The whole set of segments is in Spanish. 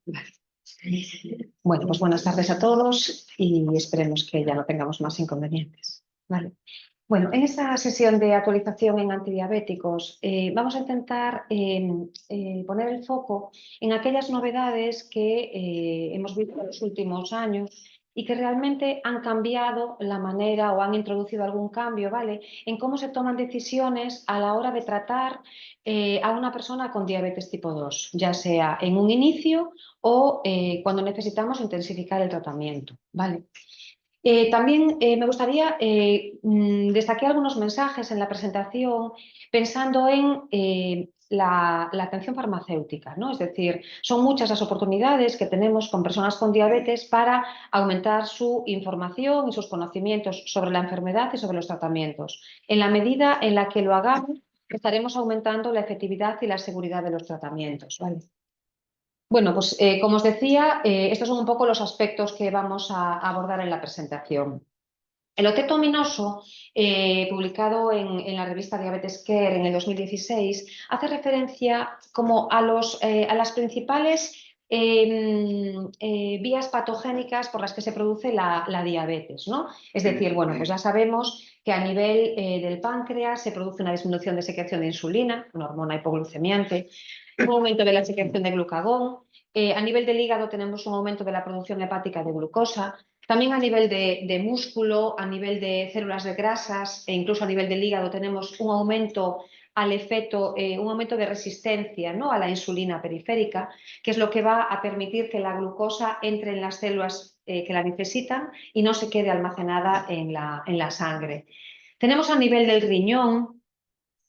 grabo. Bueno, pues buenas tardes a todos y esperemos que ya no tengamos más inconvenientes. Vale. Bueno, en esta sesión de actualización en antidiabéticos vamos a intentar poner el foco en aquellas novedades que hemos visto en los últimos años y que realmente han cambiado la manera o han introducido algún cambio, ¿vale?, en cómo se toman decisiones a la hora de tratar a una persona con diabetes tipo 2, ya sea en un inicio o cuando necesitamos intensificar el tratamiento, ¿vale? También me gustaría destacar algunos mensajes en la presentación pensando en la atención farmacéutica, ¿no? Es decir, son muchas las oportunidades que tenemos con personas con diabetes para aumentar su información y sus conocimientos sobre la enfermedad y sobre los tratamientos. En la medida en la que lo hagamos, estaremos aumentando la efectividad y la seguridad de los tratamientos, ¿vale? Bueno, pues como os decía, estos son un poco los aspectos que vamos a abordar en la presentación. El oteto ominoso, publicado en la revista Diabetes Care en el 2016, hace referencia como a las principales vías patogénicas por las que se produce la diabetes, ¿no? Es decir, bueno, pues ya sabemos que a nivel del páncreas se produce una disminución de secreción de insulina, una hormona hipoglucemiante, un aumento de la secreción de glucagón. A nivel del hígado tenemos un aumento de la producción hepática de glucosa. También a nivel de músculo, a nivel de células de grasas e incluso a nivel del hígado tenemos un aumento al efecto, un aumento de resistencia, ¿no?, a la insulina periférica, que es lo que va a permitir que la glucosa entre en las células que la necesitan y no se quede almacenada en la sangre. Tenemos a nivel del riñón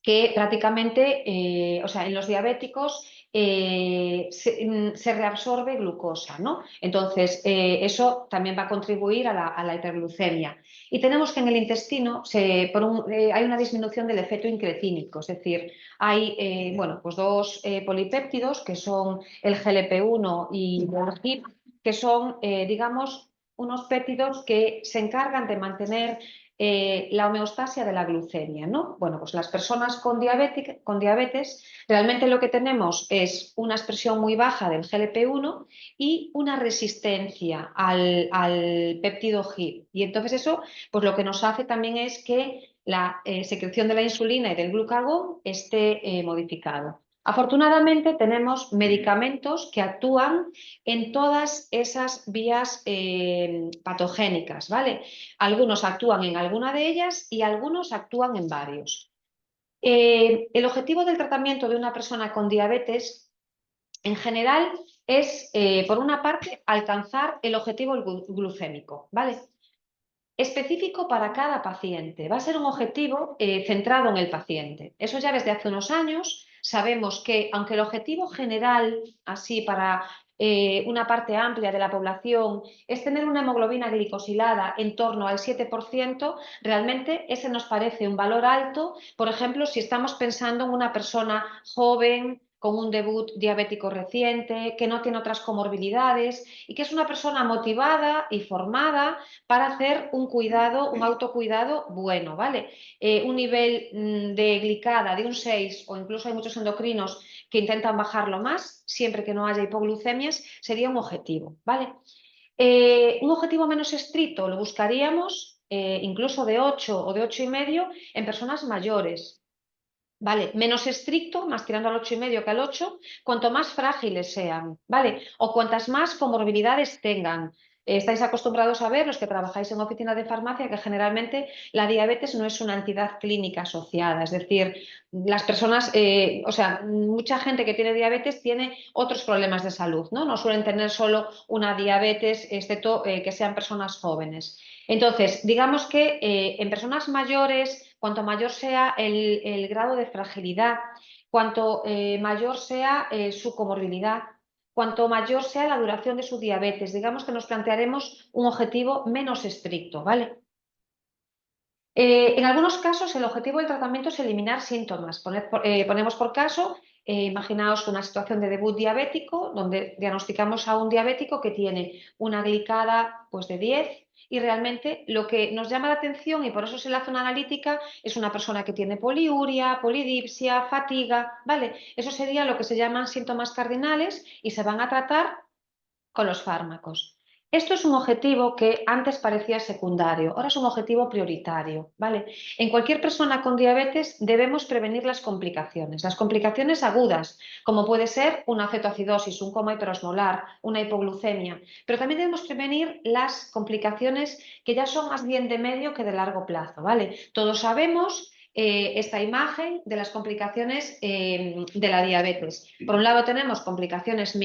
que prácticamente, o sea, en los diabéticos se reabsorbe glucosa, ¿no? Entonces, eso también va a contribuir a la hiperglucemia. Y tenemos que en el intestino hay una disminución del efecto incretínico, es decir, hay bueno, pues dos polipéptidos que son el GLP-1 y el GIP, que son, digamos, unos péptidos que se encargan de mantener la homeostasia de la glucemia, ¿no? Bueno, pues las personas con diabetes realmente lo que tenemos es una expresión muy baja del GLP-1 y una resistencia al péptido GIP. Y entonces eso, pues lo que nos hace también es que la secreción de la insulina y del glucagón esté modificado. Afortunadamente tenemos medicamentos que actúan en todas esas vías patogénicas, ¿vale? Algunos actúan en alguna de ellas y algunos actúan en varios. El objetivo del tratamiento de una persona con diabetes en general es, por una parte, alcanzar el objetivo glucémico, ¿vale? Específico para cada paciente. Va a ser un objetivo centrado en el paciente. Eso ya desde hace unos años sabemos que, aunque el objetivo general, así para una parte amplia de la población, es tener una hemoglobina glicosilada en torno al 7%, realmente ese nos parece un valor alto, por ejemplo, si estamos pensando en una persona joven, con un debut diabético reciente, que no tiene otras comorbilidades y que es una persona motivada y formada para hacer un cuidado, un autocuidado bueno, ¿vale? Un nivel de glicada de un 6 o incluso hay muchos endocrinos que intentan bajarlo más, siempre que no haya hipoglucemias, sería un objetivo, ¿vale? Un objetivo menos estricto lo buscaríamos incluso de 8 o de 8,5 en personas mayores. ¿Vale? Menos estricto, más tirando al 8,5 que al 8, cuanto más frágiles sean, ¿vale? O cuantas más comorbilidades tengan. Estáis acostumbrados a ver, los que trabajáis en oficina de farmacia, que generalmente la diabetes no es una entidad clínica asociada, es decir, las personas, o sea, mucha gente que tiene diabetes tiene otros problemas de salud, ¿no? No suelen tener solo una diabetes, excepto que sean personas jóvenes. Entonces, digamos que en personas mayores, cuanto mayor sea el grado de fragilidad, cuanto mayor sea su comorbilidad, cuanto mayor sea la duración de su diabetes, digamos que nos plantearemos un objetivo menos estricto, ¿vale? En algunos casos el objetivo del tratamiento es eliminar síntomas. Ponemos por caso, imaginaos una situación de debut diabético donde diagnosticamos a un diabético que tiene una glicada pues, de 10 y realmente lo que nos llama la atención y por eso se le hace una analítica es una persona que tiene poliuria, polidipsia, fatiga, ¿vale? Eso sería lo que se llaman síntomas cardinales y se van a tratar con los fármacos. Esto es un objetivo que antes parecía secundario, ahora es un objetivo prioritario, ¿vale? En cualquier persona con diabetes debemos prevenir las complicaciones agudas, como puede ser una cetoacidosis, un coma hiperosmolar, una hipoglucemia, pero también debemos prevenir las complicaciones que ya son más bien de medio que de largo plazo, ¿vale? Todos sabemos esta imagen de las complicaciones de la diabetes. Por un lado tenemos complicaciones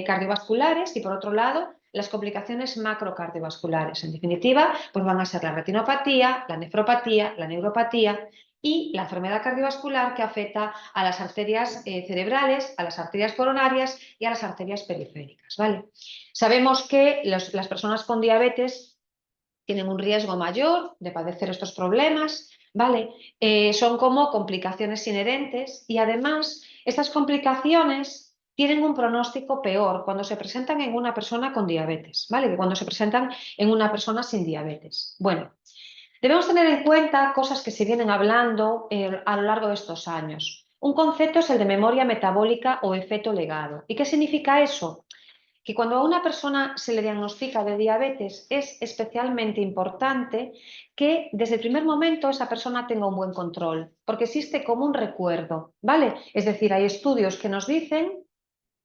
cardiovasculares y por otro lado las complicaciones macrocardiovasculares. En definitiva, pues van a ser la retinopatía, la nefropatía, la neuropatía y la enfermedad cardiovascular que afecta a las arterias cerebrales, a las arterias coronarias y a las arterias periféricas, ¿vale? Sabemos que las personas con diabetes tienen un riesgo mayor de padecer estos problemas, ¿vale? Son como complicaciones inherentes y además estas complicaciones tienen un pronóstico peor cuando se presentan en una persona con diabetes, ¿vale? Que cuando se presentan en una persona sin diabetes. Bueno, debemos tener en cuenta cosas que se vienen hablando a lo largo de estos años. Un concepto es el de memoria metabólica o efecto legado. ¿Y qué significa eso? Que cuando a una persona se le diagnostica de diabetes es especialmente importante que desde el primer momento esa persona tenga un buen control, porque existe como un recuerdo, ¿vale? Es decir, hay estudios que nos dicen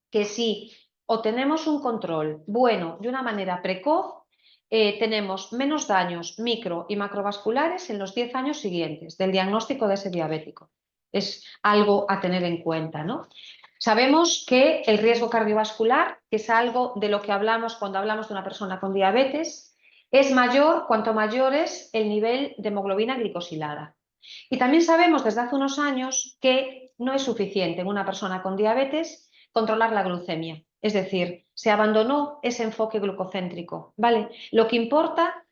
que si obtenemos un control bueno de una manera precoz, tenemos menos daños micro y macrovasculares en los 10 años siguientes del diagnóstico de ese diabético. Es algo a tener en cuenta, ¿no? Sabemos que el riesgo cardiovascular, que es algo de lo que hablamos cuando hablamos de una persona con diabetes, es mayor cuanto mayor es el nivel de hemoglobina glicosilada. Y también sabemos desde hace unos años que no es suficiente en una persona con diabetes controlar la glucemia. Es decir, se abandonó ese enfoque glucocéntrico, ¿vale? Lo que importa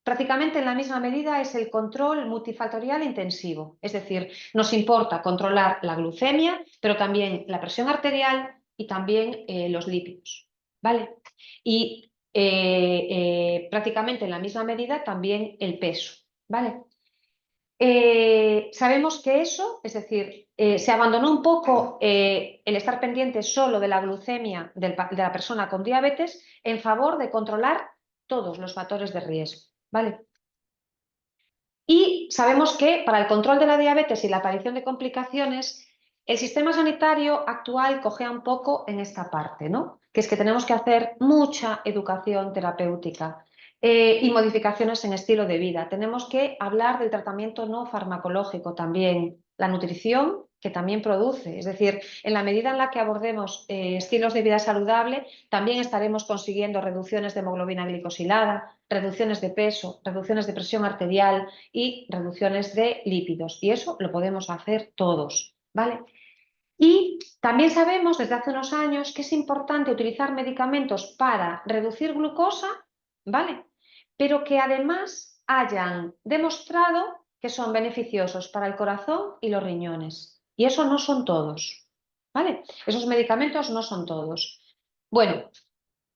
prácticamente en la misma medida es el control multifactorial intensivo. Es decir, nos importa controlar la glucemia, pero también la presión arterial y también los lípidos, ¿vale? Y prácticamente en la misma medida también el peso, ¿vale? Sabemos que eso, es decir, se abandonó un poco el estar pendiente solo de la glucemia de la persona con diabetes en favor de controlar todos los factores de riesgo, ¿vale? Y sabemos que para el control de la diabetes y la aparición de complicaciones, el sistema sanitario actual cojea un poco en esta parte, ¿no? Que es que tenemos que hacer mucha educación terapéutica y modificaciones en estilo de vida. Tenemos que hablar del tratamiento no farmacológico también, la nutrición que también produce. Es decir, en la medida en la que abordemos estilos de vida saludable, también estaremos consiguiendo reducciones de hemoglobina glicosilada, reducciones de peso, reducciones de presión arterial y reducciones de lípidos. Y eso lo podemos hacer todos, ¿vale? Y también sabemos desde hace unos años que es importante utilizar medicamentos para reducir glucosa, ¿vale? Pero que además hayan demostrado que son beneficiosos para el corazón y los riñones. Y eso no son todos, ¿vale? Esos medicamentos no son todos. Bueno,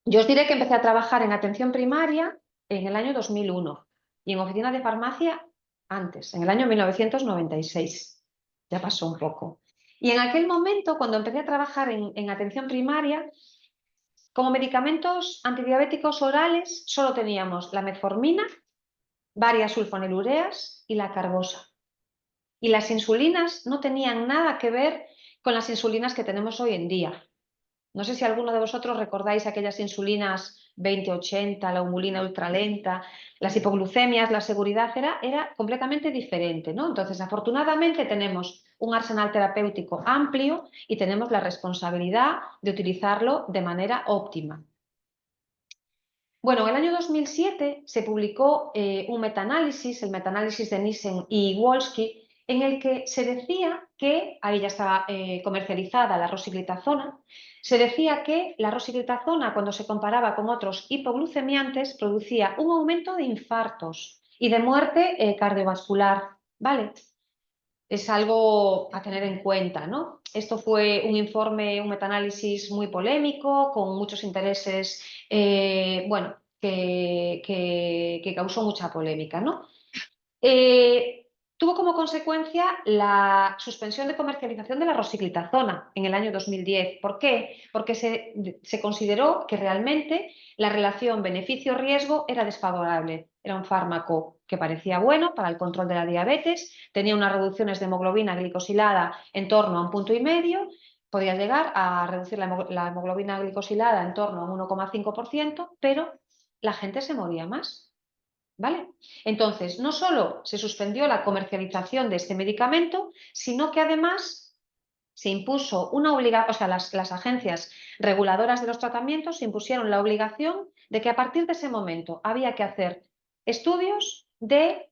yo os diré que empecé a trabajar en atención primaria en el año 2001 y en oficina de farmacia antes, en el año 1996. Ya pasó un poco. Y en aquel momento, cuando empecé a trabajar en atención primaria, como medicamentos antidiabéticos orales, solo teníamos la metformina, varias sulfonilureas y la carbosa. Y las insulinas no tenían nada que ver con las insulinas que tenemos hoy en día. No sé si alguno de vosotros recordáis aquellas insulinas 2080, la humulina ultralenta, las hipoglucemias, la seguridad era completamente diferente, ¿no? Entonces, afortunadamente tenemos un arsenal terapéutico amplio y tenemos la responsabilidad de utilizarlo de manera óptima. Bueno, en el año 2007 se publicó un metaanálisis, el metaanálisis de Nissen y Wolski, en el que se decía que, ahí ya estaba comercializada la rosiglitazona, se decía que la rosiglitazona, cuando se comparaba con otros hipoglucemiantes, producía un aumento de infartos y de muerte cardiovascular, ¿vale? Es algo a tener en cuenta, ¿no? Esto fue un informe, un metaanálisis muy polémico, con muchos intereses, bueno, que causó mucha polémica, ¿no? tuvo como consecuencia la suspensión de comercialización de la rosiglitazona en el año 2010. ¿Por qué? Porque se consideró que realmente la relación beneficio-riesgo era desfavorable. Era un fármaco que parecía bueno para el control de la diabetes, tenía unas reducciones de hemoglobina glicosilada en torno a 1,5 puntos, podía llegar a reducir la hemoglobina glicosilada en torno a un 1,5%, pero la gente se moría más. ¿Vale? Entonces, no solo se suspendió la comercialización de este medicamento, sino que además se impuso una obligación, o sea, las agencias reguladoras de los tratamientos se impusieron la obligación de que a partir de ese momento había que hacer estudios de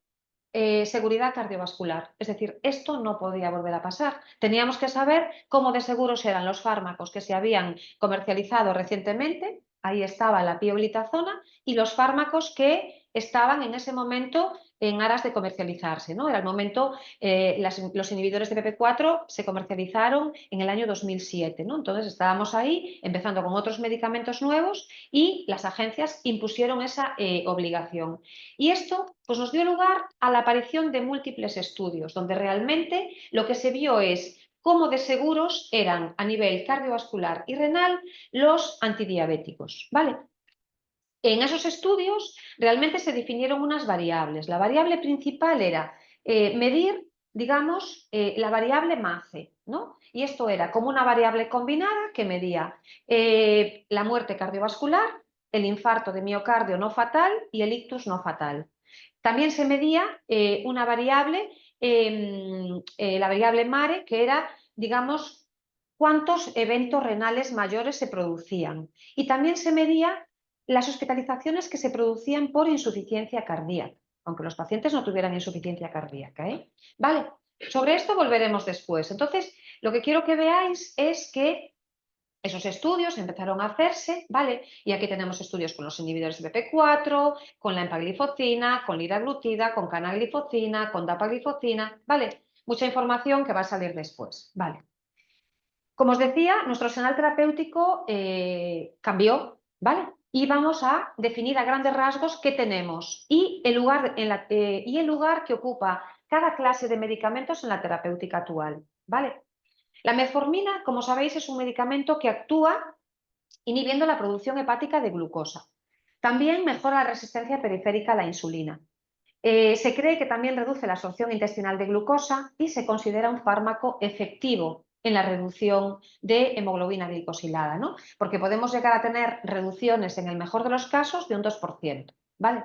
seguridad cardiovascular. Es decir, esto no podía volver a pasar. Teníamos que saber cómo de seguros eran los fármacos que se habían comercializado recientemente, ahí estaba la pioglitazona, y los fármacos que estaban en ese momento en aras de comercializarse, ¿no? Era el momento, los inhibidores de PP4 se comercializaron en el año 2007, ¿no? Entonces estábamos ahí empezando con otros medicamentos nuevos y las agencias impusieron esa obligación. Y esto pues, nos dio lugar a la aparición de múltiples estudios, donde realmente lo que se vio es cómo de seguros eran a nivel cardiovascular y renal los antidiabéticos, ¿vale? En esos estudios realmente se definieron unas variables. La variable principal era medir, digamos, la variable MACE, ¿no? Y esto era como una variable combinada que medía la muerte cardiovascular, el infarto de miocardio no fatal y el ictus no fatal. También se medía una variable, la variable MARE, que era, digamos, cuántos eventos renales mayores se producían. Y también se medía las hospitalizaciones que se producían por insuficiencia cardíaca, aunque los pacientes no tuvieran insuficiencia cardíaca, ¿eh? Vale, sobre esto volveremos después. Entonces, lo que quiero que veáis es que esos estudios empezaron a hacerse, ¿vale? Y aquí tenemos estudios con los inhibidores de PP4, con la empaglifocina, con liraglutida, con canaglifocina, con dapaglifocina, ¿vale? Mucha información que va a salir después, ¿vale? Como os decía, nuestro arsenal terapéutico cambió, ¿vale? Y vamos a definir a grandes rasgos qué tenemos y el lugar que ocupa cada clase de medicamentos en la terapéutica actual, ¿vale? La metformina, como sabéis, es un medicamento que actúa inhibiendo la producción hepática de glucosa. También mejora la resistencia periférica a la insulina. Se cree que también reduce la absorción intestinal de glucosa y se considera un fármaco efectivo en la reducción de hemoglobina glicosilada, ¿no? Porque podemos llegar a tener reducciones en el mejor de los casos de un 2%, ¿vale?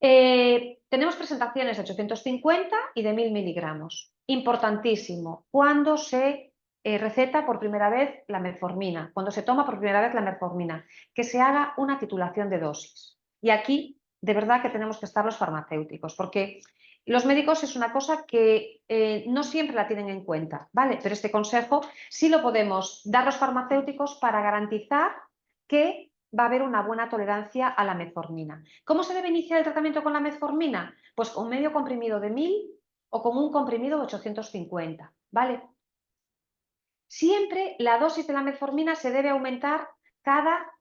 Tenemos presentaciones de 850 y de 1000 miligramos. Importantísimo, cuando se receta por primera vez la metformina, cuando se toma por primera vez la metformina, que se haga una titulación de dosis. Y aquí, de verdad que tenemos que estar los farmacéuticos, porque los médicos es una cosa que no siempre la tienen en cuenta, ¿vale? Pero este consejo sí lo podemos dar los farmacéuticos para garantizar que va a haber una buena tolerancia a la metformina. ¿Cómo se debe iniciar el tratamiento con la metformina? Pues con medio comprimido de 1000 o con un comprimido de 850, ¿vale? Siempre la dosis de la metformina se debe aumentar cada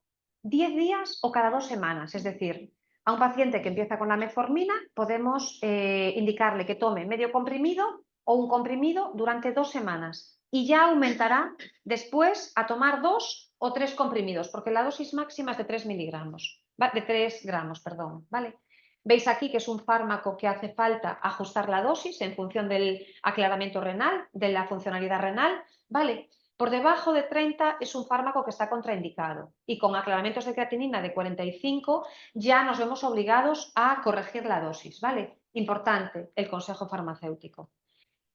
10 días o cada 2 semanas, es decir, a un paciente que empieza con la metformina podemos indicarle que tome medio comprimido o un comprimido durante 2 semanas y ya aumentará después a tomar 2 o 3 comprimidos, porque la dosis máxima es de 3 miligramos, de 3 gramos, perdón, ¿vale? Veis aquí que es un fármaco que hace falta ajustar la dosis en función del aclaramiento renal, de la funcionalidad renal, ¿vale? Por debajo de 30 es un fármaco que está contraindicado y con aclaramientos de creatinina de 45 ya nos vemos obligados a corregir la dosis, ¿vale? Importante el consejo farmacéutico.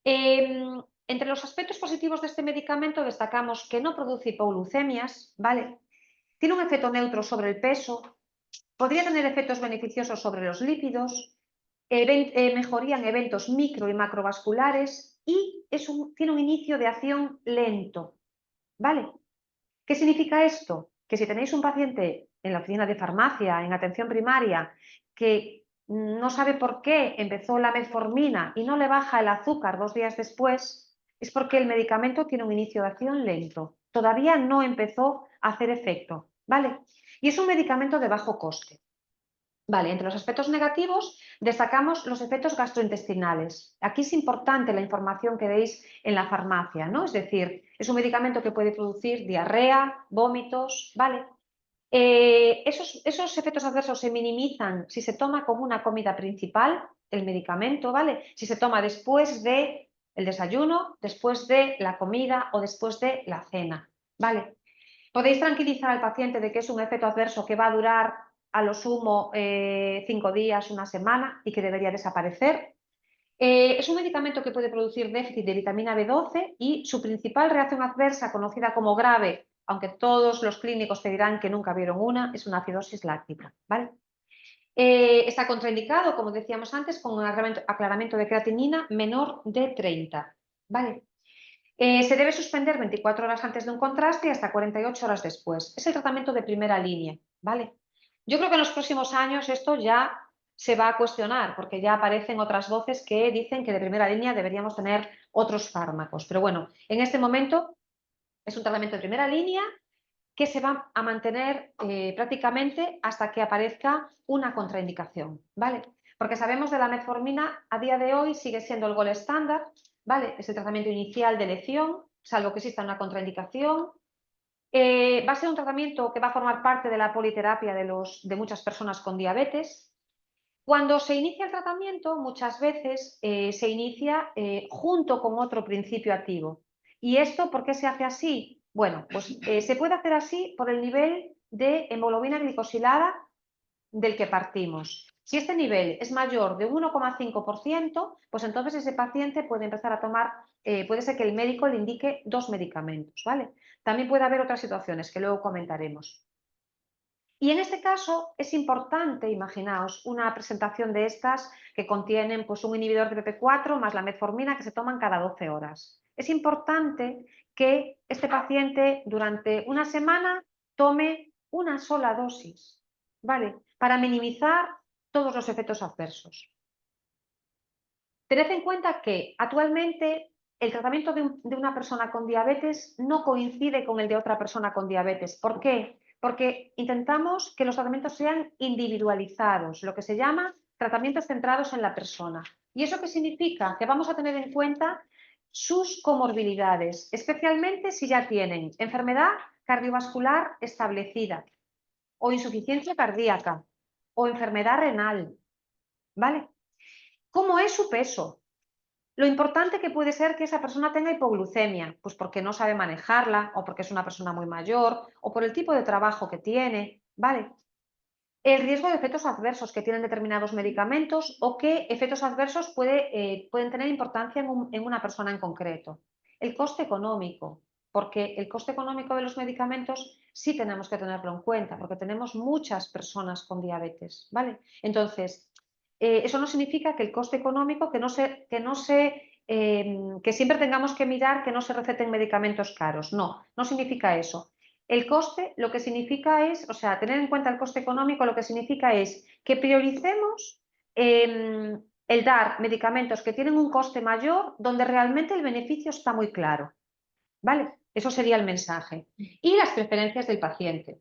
Entre los aspectos positivos de este medicamento destacamos que no produce hipoglucemias, ¿vale? Tiene un efecto neutro sobre el peso, podría tener efectos beneficiosos sobre los lípidos, mejoría en eventos micro y macrovasculares y tiene un inicio de acción lento, ¿vale? ¿Qué significa esto? Que si tenéis un paciente en la oficina de farmacia, en atención primaria, que no sabe por qué empezó la metformina y no le baja el azúcar 2 días después, es porque el medicamento tiene un inicio de acción lento. Todavía no empezó a hacer efecto, ¿vale? Y es un medicamento de bajo coste. Vale, entre los aspectos negativos destacamos los efectos gastrointestinales. Aquí es importante la información que deis en la farmacia, ¿no? Es decir, es un medicamento que puede producir diarrea, vómitos, ¿vale? Esos efectos adversos se minimizan si se toma como una comida principal, el medicamento, ¿vale? Si se toma después del desayuno, después de la comida o después de la cena, ¿vale? Podéis tranquilizar al paciente de que es un efecto adverso que va a durar a lo sumo 5 días, una semana y que debería desaparecer. Es un medicamento que puede producir déficit de vitamina B12 y su principal reacción adversa, conocida como grave, aunque todos los clínicos te dirán que nunca vieron una, es una acidosis láctica, ¿vale? Está contraindicado, como decíamos antes, con un aclaramiento de creatinina menor de 30, ¿vale? Se debe suspender 24 horas antes de un contraste y hasta 48 horas después. Es el tratamiento de primera línea, ¿vale? Yo creo que en los próximos años esto ya se va a cuestionar, porque ya aparecen otras voces que dicen que de primera línea deberíamos tener otros fármacos. Pero bueno, en este momento es un tratamiento de primera línea que se va a mantener prácticamente hasta que aparezca una contraindicación, ¿vale? Porque sabemos de la metformina, a día de hoy sigue siendo el gold estándar, ¿vale? Es el tratamiento inicial de elección, salvo que exista una contraindicación. Va a ser un tratamiento que va a formar parte de la politerapia de muchas personas con diabetes. Cuando se inicia el tratamiento, muchas veces se inicia junto con otro principio activo. ¿Y esto por qué se hace así? Bueno, pues se puede hacer así por el nivel de hemoglobina glicosilada del que partimos. Si este nivel es mayor de 1,5%, pues entonces ese paciente puede empezar a tomar, puede ser que el médico le indique 2 medicamentos, ¿vale? También puede haber otras situaciones que luego comentaremos. Y en este caso es importante, imaginaos, una presentación de estas que contienen pues, un inhibidor de PP4 más la metformina que se toman cada 12 horas. Es importante que este paciente durante una semana tome una sola dosis, ¿vale? Para minimizar todos los efectos adversos. Tened en cuenta que actualmente el tratamiento de una persona con diabetes no coincide con el de otra persona con diabetes. ¿Por qué? Porque intentamos que los tratamientos sean individualizados, lo que se llama tratamientos centrados en la persona. ¿Y eso qué significa? Que vamos a tener en cuenta sus comorbilidades, especialmente si ya tienen enfermedad cardiovascular establecida o insuficiencia cardíaca o enfermedad renal, ¿vale? ¿Cómo es su peso? Lo importante que puede ser que esa persona tenga hipoglucemia, pues porque no sabe manejarla, o porque es una persona muy mayor, o por el tipo de trabajo que tiene, ¿vale? El riesgo de efectos adversos que tienen determinados medicamentos o qué efectos adversos pueden tener importancia en una persona en concreto. El coste económico, porque el coste económico de los medicamentos sí tenemos que tenerlo en cuenta, porque tenemos muchas personas con diabetes, ¿vale? Entonces, eso no significa que el coste económico, que siempre tengamos que mirar que no se receten medicamentos caros. No, no significa eso. El coste lo que significa es, o sea, tener en cuenta el coste económico lo que significa es que prioricemos el dar medicamentos que tienen un coste mayor donde realmente el beneficio está muy claro. ¿Vale? Eso sería el mensaje. Y las preferencias del paciente.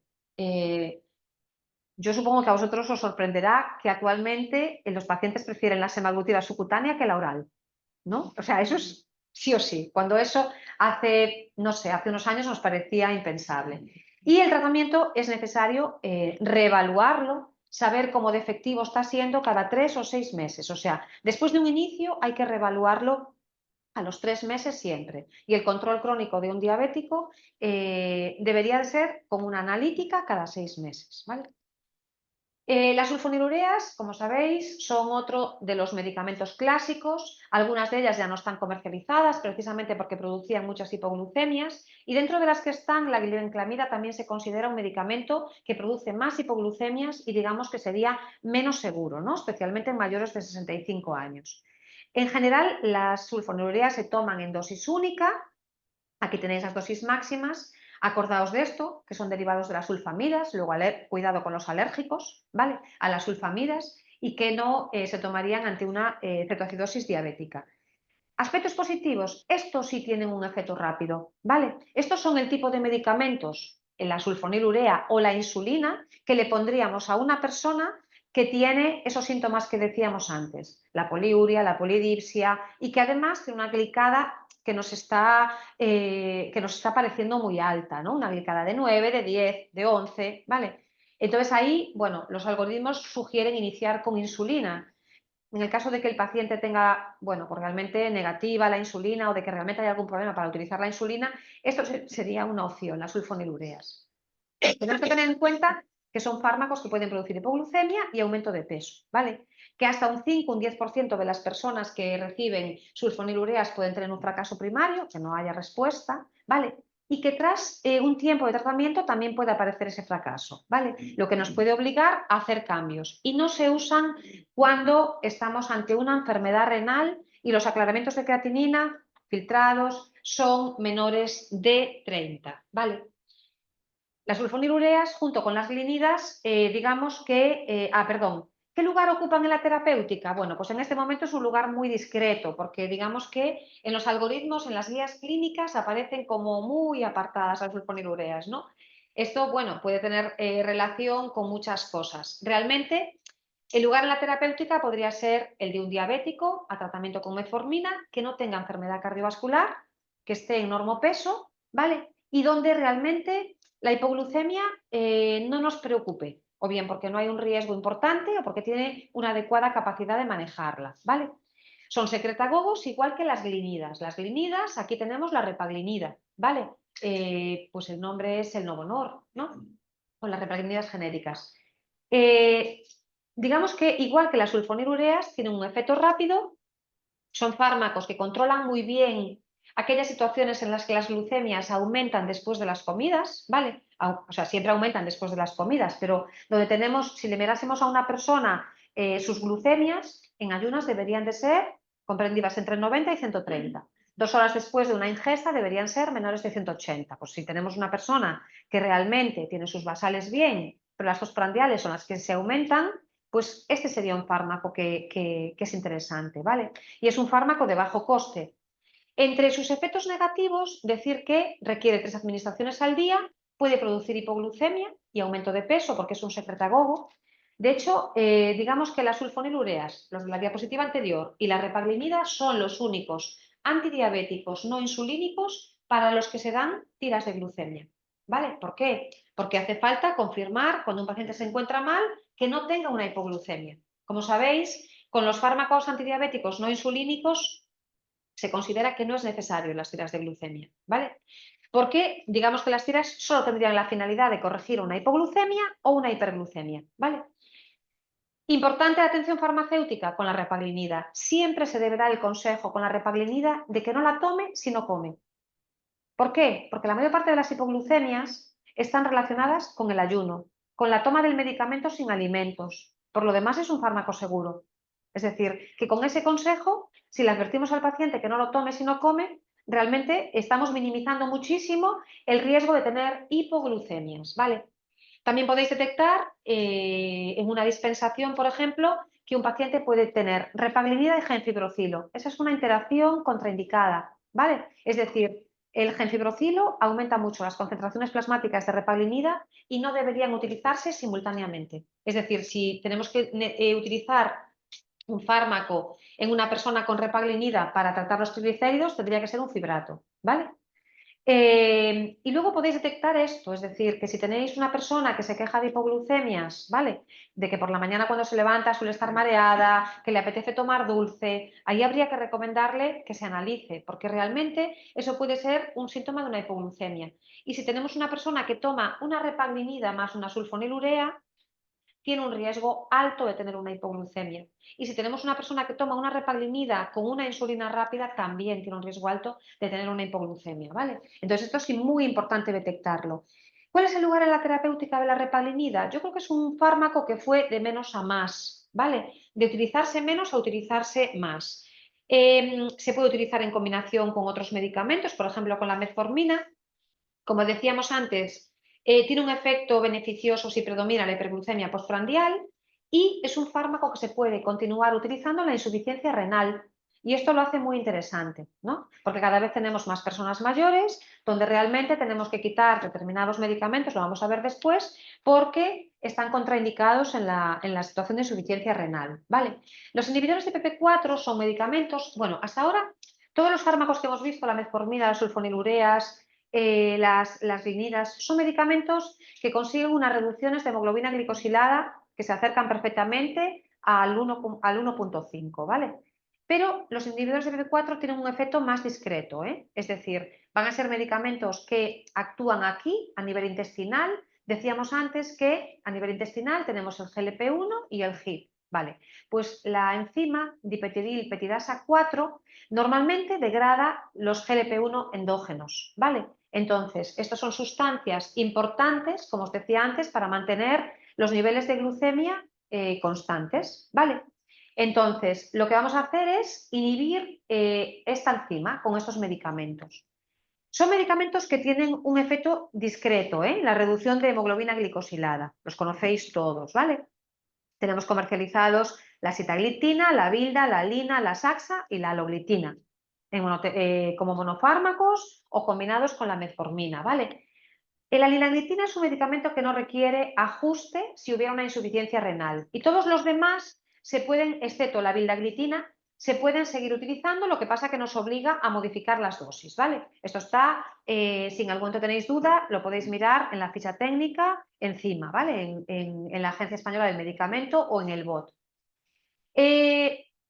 Yo supongo que a vosotros os sorprenderá que actualmente los pacientes prefieren la semaglutida subcutánea que la oral, ¿no? O sea, eso es sí o sí. Cuando eso hace, no sé, hace unos años nos parecía impensable. Y el tratamiento es necesario reevaluarlo, saber cómo de efectivo está siendo cada 3 o 6 meses. O sea, después de un inicio hay que reevaluarlo a los 3 meses siempre. Y el control crónico de un diabético debería de ser con una analítica cada 6 meses, ¿vale? Las sulfonilureas, como sabéis, son otro de los medicamentos clásicos. Algunas de ellas ya no están comercializadas precisamente porque producían muchas hipoglucemias y dentro de las que están, la glibenclamida también se considera un medicamento que produce más hipoglucemias y digamos que sería menos seguro, ¿no? Especialmente en mayores de 65 años. En general, las sulfonilureas se toman en dosis única. Aquí tenéis las dosis máximas. Acordaos de esto, que son derivados de las sulfamidas, luego cuidado con los alérgicos, ¿vale? A las sulfamidas y que no se tomarían ante una cetoacidosis diabética. Aspectos positivos, estos sí tienen un efecto rápido, ¿vale? Estos son el tipo de medicamentos, la sulfonilurea o la insulina, que le pondríamos a una persona que tiene esos síntomas que decíamos antes, la poliuria, la polidipsia, y que además tiene una glicada que nos está pareciendo muy alta, ¿no? Una glicada de 9, de 10, de 11, ¿vale? Entonces ahí, bueno, los algoritmos sugieren iniciar con insulina. En el caso de que el paciente tenga, bueno, pues realmente negativa la insulina o de que realmente haya algún problema para utilizar la insulina, esto sería una opción, las sulfonilureas. Tenemos que tener en cuenta que son fármacos que pueden producir hipoglucemia y aumento de peso, ¿vale? Que hasta un 5, un 10% de las personas que reciben sulfonilureas pueden tener un fracaso primario, que no haya respuesta, ¿vale? Y que tras un tiempo de tratamiento también puede aparecer ese fracaso, ¿vale? Lo que nos puede obligar a hacer cambios. Y no se usan cuando estamos ante una enfermedad renal y los aclaramientos de creatinina filtrados son menores de 30, ¿vale? Las sulfonilureas, junto con las glinidas, digamos que... perdón. ¿Qué lugar ocupan en la terapéutica? Bueno, pues en este momento es un lugar muy discreto, porque digamos que en los algoritmos, en las guías clínicas, aparecen como muy apartadas las sulfonilureas, ¿no? Esto, bueno, puede tener relación con muchas cosas. Realmente, el lugar en la terapéutica podría ser el de un diabético a tratamiento con metformina, que no tenga enfermedad cardiovascular, que esté en normopeso, ¿vale? Y donde realmente la hipoglucemia no nos preocupe, o bien porque no hay un riesgo importante o porque tiene una adecuada capacidad de manejarla, ¿vale? Son secretagogos igual que las glinidas. Las glinidas, aquí tenemos la repaglinida, ¿vale? Pues el nombre es el Novonor, ¿no? Con las repaglinidas genéricas. Digamos que igual que las sulfonilureas, tienen un efecto rápido, son fármacos que controlan muy bien aquellas situaciones en las que las glucemias aumentan después de las comidas, ¿vale? O sea, siempre aumentan después de las comidas, pero donde tenemos, si le mirásemos a una persona sus glucemias, en ayunas deberían de ser comprendidas entre 90 y 130. 2 horas después de una ingesta deberían ser menores de 180. Pues si tenemos una persona que realmente tiene sus basales bien, pero las postprandiales son las que se aumentan, pues este sería un fármaco que es interesante, ¿vale? Y es un fármaco de bajo coste. Entre sus efectos negativos, decir que requiere 3 administraciones al día, puede producir hipoglucemia y aumento de peso porque es un secretagogo. De hecho, digamos que las sulfonilureas, los de la diapositiva anterior, y la repaglinida son los únicos antidiabéticos no insulínicos para los que se dan tiras de glucemia. ¿Vale? ¿Por qué? Porque hace falta confirmar cuando un paciente se encuentra mal que no tenga una hipoglucemia. Como sabéis, con los fármacos antidiabéticos no insulínicos se considera que no es necesario las tiras de glucemia, ¿vale? Porque digamos que las tiras solo tendrían la finalidad de corregir una hipoglucemia o una hiperglucemia, ¿vale? Importante la atención farmacéutica con la repaglinida. Siempre se debe dar el consejo con la repaglinida de que no la tome si no come. ¿Por qué? Porque la mayor parte de las hipoglucemias están relacionadas con el ayuno, con la toma del medicamento sin alimentos. Por lo demás es un fármaco seguro. Es decir, que con ese consejo, si le advertimos al paciente que no lo tome si no come, realmente estamos minimizando muchísimo el riesgo de tener hipoglucemias, ¿vale? También podéis detectar en una dispensación, por ejemplo, que un paciente puede tener repaglinida y genfibrocilo. Esa es una interacción contraindicada, ¿vale? Es decir, el genfibrocilo aumenta mucho las concentraciones plasmáticas de repaglinida y no deberían utilizarse simultáneamente. Es decir, si tenemos que utilizar un fármaco en una persona con repaglinida para tratar los triglicéridos, tendría que ser un fibrato, ¿vale? Y luego podéis detectar esto, es decir, que si tenéis una persona que se queja de hipoglucemias, ¿vale? De que por la mañana cuando se levanta suele estar mareada, que le apetece tomar dulce, ahí habría que recomendarle que se analice, porque realmente eso puede ser un síntoma de una hipoglucemia. Y si tenemos una persona que toma una repaglinida más una sulfonilurea, tiene un riesgo alto de tener una hipoglucemia. Y si tenemos una persona que toma una repaglinida con una insulina rápida, también tiene un riesgo alto de tener una hipoglucemia, ¿vale? Entonces esto es muy importante detectarlo. ¿Cuál es el lugar en la terapéutica de la repaglinida? Yo creo que es un fármaco que fue de menos a más, ¿vale? De utilizarse menos a utilizarse más. Se puede utilizar en combinación con otros medicamentos, por ejemplo con la metformina. Como decíamos antes, tiene un efecto beneficioso si predomina la hiperglucemia postprandial y es un fármaco que se puede continuar utilizando en la insuficiencia renal. Y esto lo hace muy interesante, ¿no? Porque cada vez tenemos más personas mayores donde realmente tenemos que quitar determinados medicamentos, lo vamos a ver después, porque están contraindicados en la situación de insuficiencia renal, ¿vale? Los inhibidores de PP4 son medicamentos, bueno, hasta ahora todos los fármacos que hemos visto, la metformina, las sulfonilureas, las glinidas, son medicamentos que consiguen unas reducciones de hemoglobina glicosilada que se acercan perfectamente al 1,5, ¿vale? Pero los inhibidores de PP4 tienen un efecto más discreto, ¿eh? Es decir, van a ser medicamentos que actúan aquí a nivel intestinal. Decíamos antes que a nivel intestinal tenemos el GLP-1 y el GIP, ¿vale? Pues la enzima dipeptidilpeptidasa 4 normalmente degrada los GLP-1 endógenos, ¿vale? Entonces, estas son sustancias importantes, como os decía antes, para mantener los niveles de glucemia constantes, ¿vale? Entonces, lo que vamos a hacer es inhibir esta enzima con estos medicamentos. Son medicamentos que tienen un efecto discreto, la reducción de hemoglobina glicosilada. Los conocéis todos, ¿vale? Tenemos comercializados la sitaglitina, la vilda, la lina, la saxa y la aloglitina, como monofármacos o combinados con la metformina, ¿vale? La linagliptina es un medicamento que no requiere ajuste si hubiera una insuficiencia renal. Y todos los demás se pueden, excepto la vildaglitina, se pueden seguir utilizando, lo que pasa que nos obliga a modificar las dosis, ¿vale? Esto está, si en algún momento tenéis duda, lo podéis mirar en la ficha técnica encima, ¿vale? En la Agencia Española del Medicamento o en el BOT.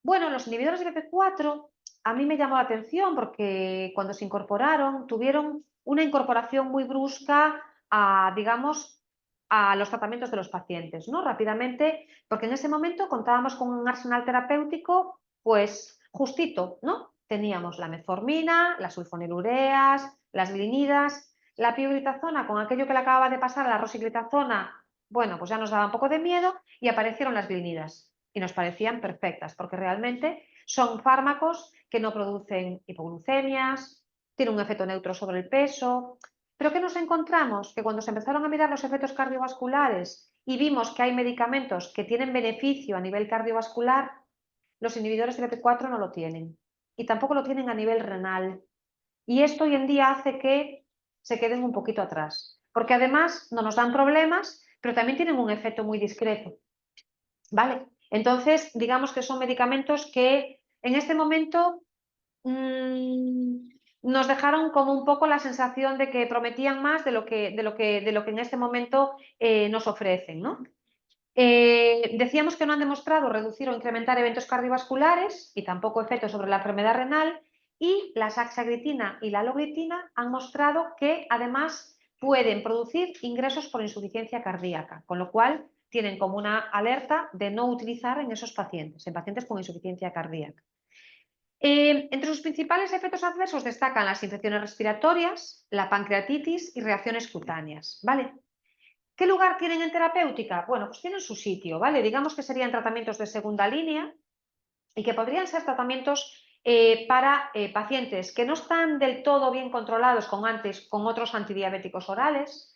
Bueno, los inhibidores de PP4 a mí me llamó la atención porque cuando se incorporaron tuvieron una incorporación muy brusca a, digamos, a los tratamientos de los pacientes, ¿no? Rápidamente, porque en ese momento contábamos con un arsenal terapéutico, pues justito, ¿no? Teníamos la metformina, las sulfonilureas, las glinidas, la pioglitazona con aquello que le acababa de pasar a la rosiglitazona, bueno, pues ya nos daba un poco de miedo y aparecieron las glinidas y nos parecían perfectas porque realmente son fármacos que no producen hipoglucemias, tienen un efecto neutro sobre el peso. Pero ¿qué nos encontramos? Que cuando se empezaron a mirar los efectos cardiovasculares y vimos que hay medicamentos que tienen beneficio a nivel cardiovascular, los inhibidores de BP4 no lo tienen y tampoco lo tienen a nivel renal. Y esto hoy en día hace que se queden un poquito atrás, porque además no nos dan problemas, pero también tienen un efecto muy discreto, ¿vale? Entonces, digamos que son medicamentos que en este momento nos dejaron como un poco la sensación de que prometían más de lo que en este momento nos ofrecen, ¿no? Decíamos que no han demostrado reducir o incrementar eventos cardiovasculares y tampoco efectos sobre la enfermedad renal, y la saxaglitina y la aloglitina han mostrado que además pueden producir ingresos por insuficiencia cardíaca, con lo cual tienen como una alerta de no utilizar en esos pacientes, en pacientes con insuficiencia cardíaca. Entre sus principales efectos adversos destacan las infecciones respiratorias, la pancreatitis y reacciones cutáneas, ¿vale? ¿Qué lugar tienen en terapéutica? Bueno, pues tienen su sitio, ¿vale? Digamos que serían tratamientos de segunda línea y que podrían ser tratamientos para pacientes que no están del todo bien controlados con otros antidiabéticos orales,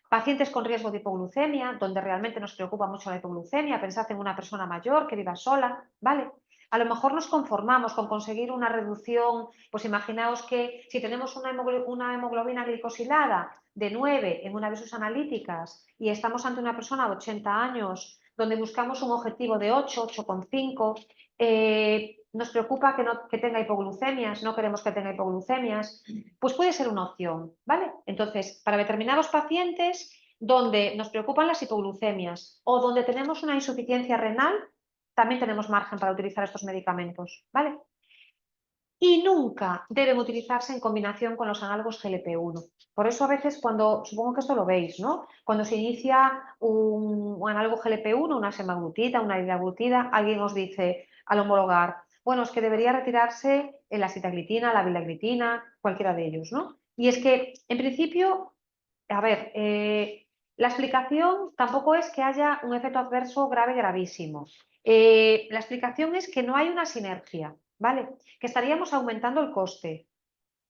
pacientes con riesgo de hipoglucemia, donde realmente nos preocupa mucho la hipoglucemia, pensad en una persona mayor que viva sola, ¿vale? A lo mejor nos conformamos con conseguir una reducción, pues imaginaos que si tenemos una hemoglobina glicosilada de 9 en una de sus analíticas y estamos ante una persona de 80 años donde buscamos un objetivo de 8, 8,5, nos preocupa que tenga hipoglucemias, no queremos que tenga hipoglucemias, pues puede ser una opción, ¿vale? Entonces, para determinados pacientes donde nos preocupan las hipoglucemias o donde tenemos una insuficiencia renal, también tenemos margen para utilizar estos medicamentos, ¿vale? Y nunca deben utilizarse en combinación con los análogos GLP-1. Por eso a veces supongo que esto lo veis, ¿no? Cuando se inicia un análogo GLP-1, una semaglutida, una liraglutida, alguien os dice al homologar, bueno, es que debería retirarse la sitaglitina, la vilaglitina, cualquiera de ellos, ¿no? Y es que, en principio, a ver, la explicación tampoco es que haya un efecto adverso grave, gravísimo. La explicación es que no hay una sinergia, ¿vale? Que estaríamos aumentando el coste,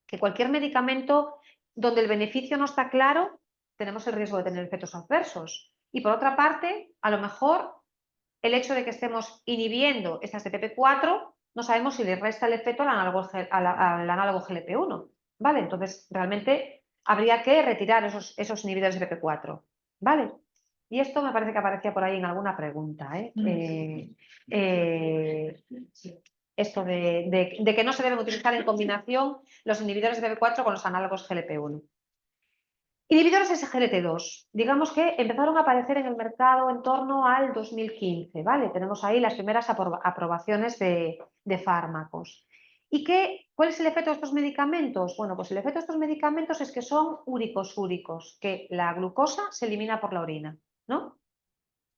que cualquier medicamento donde el beneficio no está claro, tenemos el riesgo de tener efectos adversos. Y por otra parte, a lo mejor el hecho de que estemos inhibiendo estas de PP4 no sabemos si le resta el efecto al análogo GLP-1, ¿vale? Entonces, realmente habría que retirar esos inhibidores de PP4, ¿vale? Y esto me parece que aparecía por ahí en alguna pregunta, ¿eh? Esto de que no se deben utilizar en combinación los inhibidores de PP4 con los análogos GLP-1. Inhibidores SGLT2, digamos que empezaron a aparecer en el mercado en torno al 2015, ¿vale? Tenemos ahí las primeras aprobaciones de fármacos. ¿Y cuál es el efecto de estos medicamentos? Bueno, pues el efecto de estos medicamentos es que son úricos, que la glucosa se elimina por la orina, ¿no?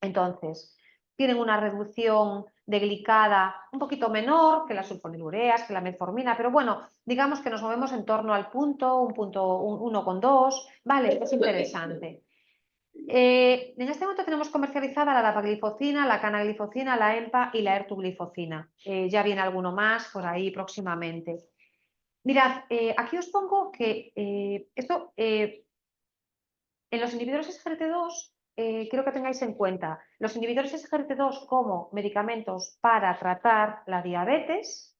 Entonces, tienen una reducción de glicada un poquito menor que las sulfonilureas, que la metformina, pero bueno, digamos que nos movemos en torno al punto 1,2, ¿vale? Es interesante. En este momento tenemos comercializada la dapagliflozina, la canagliflozina, la EMPA y la ertugliflozina. Ya viene alguno más por ahí próximamente. Mirad, aquí os pongo que en los inhibidores SGLT2, quiero que tengáis en cuenta los inhibidores SGLT2 como medicamentos para tratar la diabetes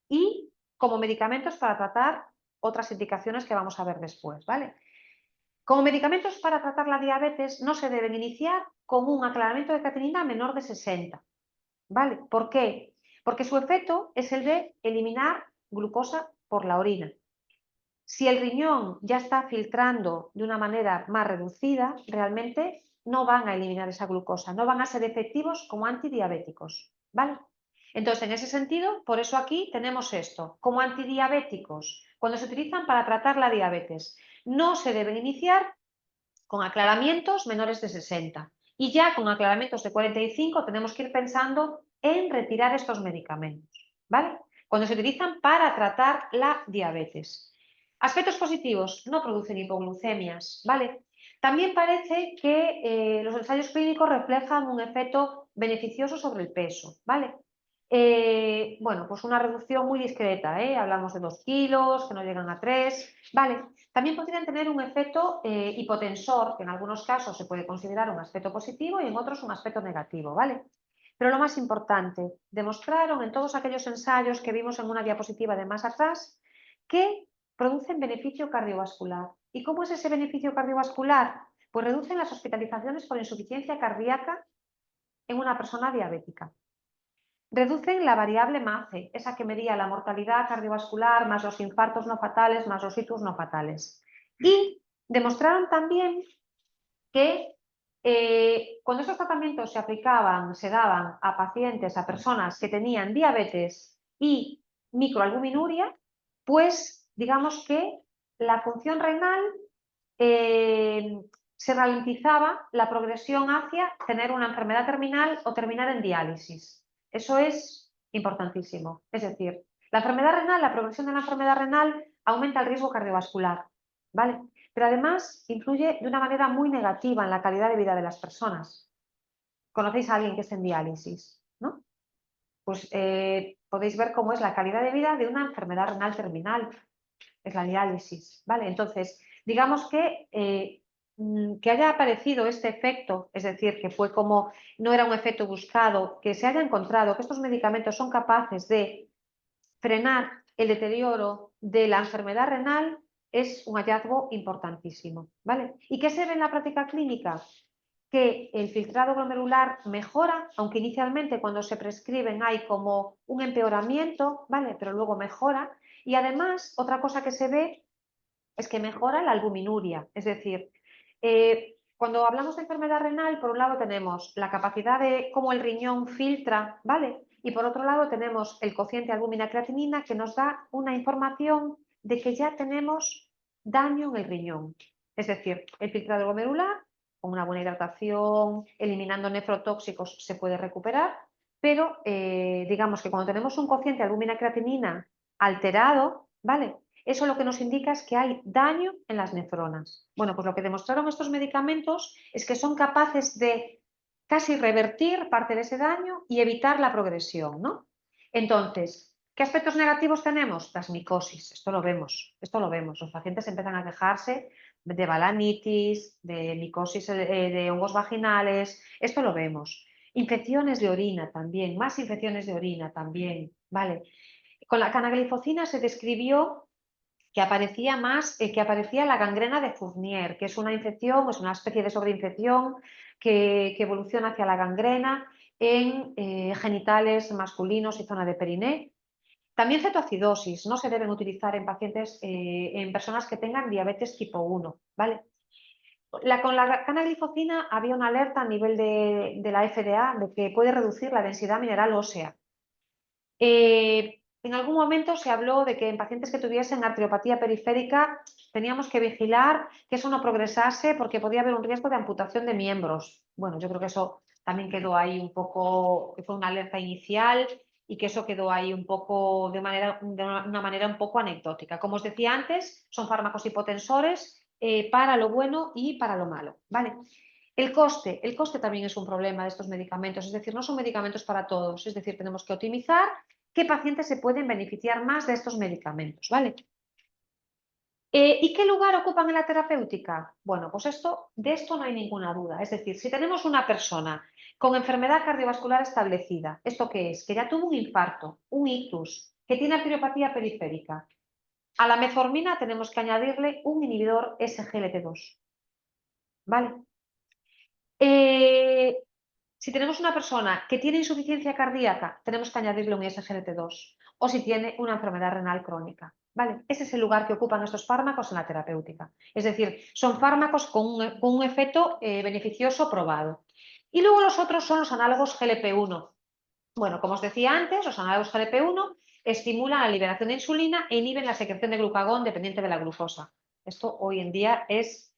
y como medicamentos para tratar otras indicaciones que vamos a ver después, ¿vale? Como medicamentos para tratar la diabetes no se deben iniciar con un aclaramiento de creatinina menor de 60, ¿vale? ¿Por qué? Porque su efecto es el de eliminar glucosa por la orina. Si el riñón ya está filtrando de una manera más reducida, realmente no van a eliminar esa glucosa, no van a ser efectivos como antidiabéticos, ¿vale? Entonces, en ese sentido, por eso aquí tenemos esto, como antidiabéticos, cuando se utilizan para tratar la diabetes, no se deben iniciar con aclaramientos menores de 60 y ya con aclaramientos de 45 tenemos que ir pensando en retirar estos medicamentos, ¿vale? Cuando se utilizan para tratar la diabetes. Aspectos positivos, no producen hipoglucemias, ¿vale? También parece que los ensayos clínicos reflejan un efecto beneficioso sobre el peso, ¿vale? Bueno, pues una reducción muy discreta, ¿eh? Hablamos de 2 kilos, que no llegan a 3, ¿vale? También podrían tener un efecto hipotensor, que en algunos casos se puede considerar un aspecto positivo y en otros un aspecto negativo, ¿vale? Pero lo más importante, demostraron en todos aquellos ensayos que vimos en una diapositiva de más atrás que producen beneficio cardiovascular. ¿Y cómo es ese beneficio cardiovascular? Pues reducen las hospitalizaciones por insuficiencia cardíaca en una persona diabética. Reducen la variable MACE, esa que medía la mortalidad cardiovascular más los infartos no fatales más los ictus no fatales. Y demostraron también que cuando estos tratamientos se aplicaban, se daban a pacientes, a personas que tenían diabetes y microalbuminuria, pues digamos que la función renal se ralentizaba la progresión hacia tener una enfermedad terminal o terminar en diálisis. Eso es importantísimo. Es decir, la enfermedad renal, la progresión de la enfermedad renal aumenta el riesgo cardiovascular, ¿vale? Pero además influye de una manera muy negativa en la calidad de vida de las personas. ¿Conocéis a alguien que es en diálisis? ¿No? Pues podéis ver cómo es la calidad de vida de una enfermedad renal terminal. Es la diálisis, ¿vale? Entonces, digamos que haya aparecido este efecto, es decir, que fue como no era un efecto buscado, que se haya encontrado que estos medicamentos son capaces de frenar el deterioro de la enfermedad renal, es un hallazgo importantísimo, ¿vale? ¿Y qué se ve en la práctica clínica? Que el filtrado glomerular mejora, aunque inicialmente cuando se prescriben hay como un empeoramiento, ¿vale? Pero luego mejora. Y además, otra cosa que se ve es que mejora la albuminuria. Es decir, cuando hablamos de enfermedad renal, por un lado tenemos la capacidad de cómo el riñón filtra, ¿vale? Y por otro lado tenemos el cociente albúmina-creatinina que nos da una información de que ya tenemos daño en el riñón. Es decir, el filtrado glomerular, con una buena hidratación, eliminando nefrotóxicos, se puede recuperar, pero digamos que cuando tenemos un cociente albúmina-creatinina alterado, ¿vale? Eso lo que nos indica es que hay daño en las nefronas. Bueno, pues lo que demostraron estos medicamentos es que son capaces de casi revertir parte de ese daño y evitar la progresión, ¿no? Entonces, ¿qué aspectos negativos tenemos? Las micosis, esto lo vemos. Los pacientes empiezan a quejarse de balanitis, de micosis de hongos vaginales, esto lo vemos. Infecciones de orina también, más infecciones de orina también, ¿vale? Con la canaglifosina se describió que aparecía la gangrena de Fournier, que es una infección, es una especie de sobreinfección que evoluciona hacia la gangrena en genitales masculinos y zona de periné. También cetoacidosis, no se deben utilizar en pacientes, en personas que tengan diabetes tipo 1, ¿vale? Con la canaglifosina había una alerta a nivel de la FDA de que puede reducir la densidad mineral ósea. En algún momento se habló de que en pacientes que tuviesen arteriopatía periférica teníamos que vigilar que eso no progresase porque podía haber un riesgo de amputación de miembros. Bueno, yo creo que eso también quedó ahí un poco, que fue una alerta inicial y que eso quedó ahí un poco de una manera un poco anecdótica. Como os decía antes, son fármacos hipotensores para lo bueno y para lo malo, ¿vale? El coste también es un problema de estos medicamentos, es decir, no son medicamentos para todos, es decir, tenemos que optimizar qué pacientes se pueden beneficiar más de estos medicamentos, ¿vale? ¿Y qué lugar ocupan en la terapéutica? Bueno, pues de esto no hay ninguna duda, es decir, si tenemos una persona con enfermedad cardiovascular establecida, ¿esto qué es? Que ya tuvo un infarto, un ictus, que tiene arteriopatía periférica. A la metformina tenemos que añadirle un inhibidor SGLT2, ¿vale? Si tenemos una persona que tiene insuficiencia cardíaca, tenemos que añadirle un SGLT2. O si tiene una enfermedad renal crónica, ¿vale? Ese es el lugar que ocupan estos fármacos en la terapéutica. Es decir, son fármacos con un efecto beneficioso probado. Y luego los otros son los análogos GLP-1. Bueno, como os decía antes, los análogos GLP-1 estimulan la liberación de insulina e inhiben la secreción de glucagón dependiente de la glucosa. Esto hoy en día es...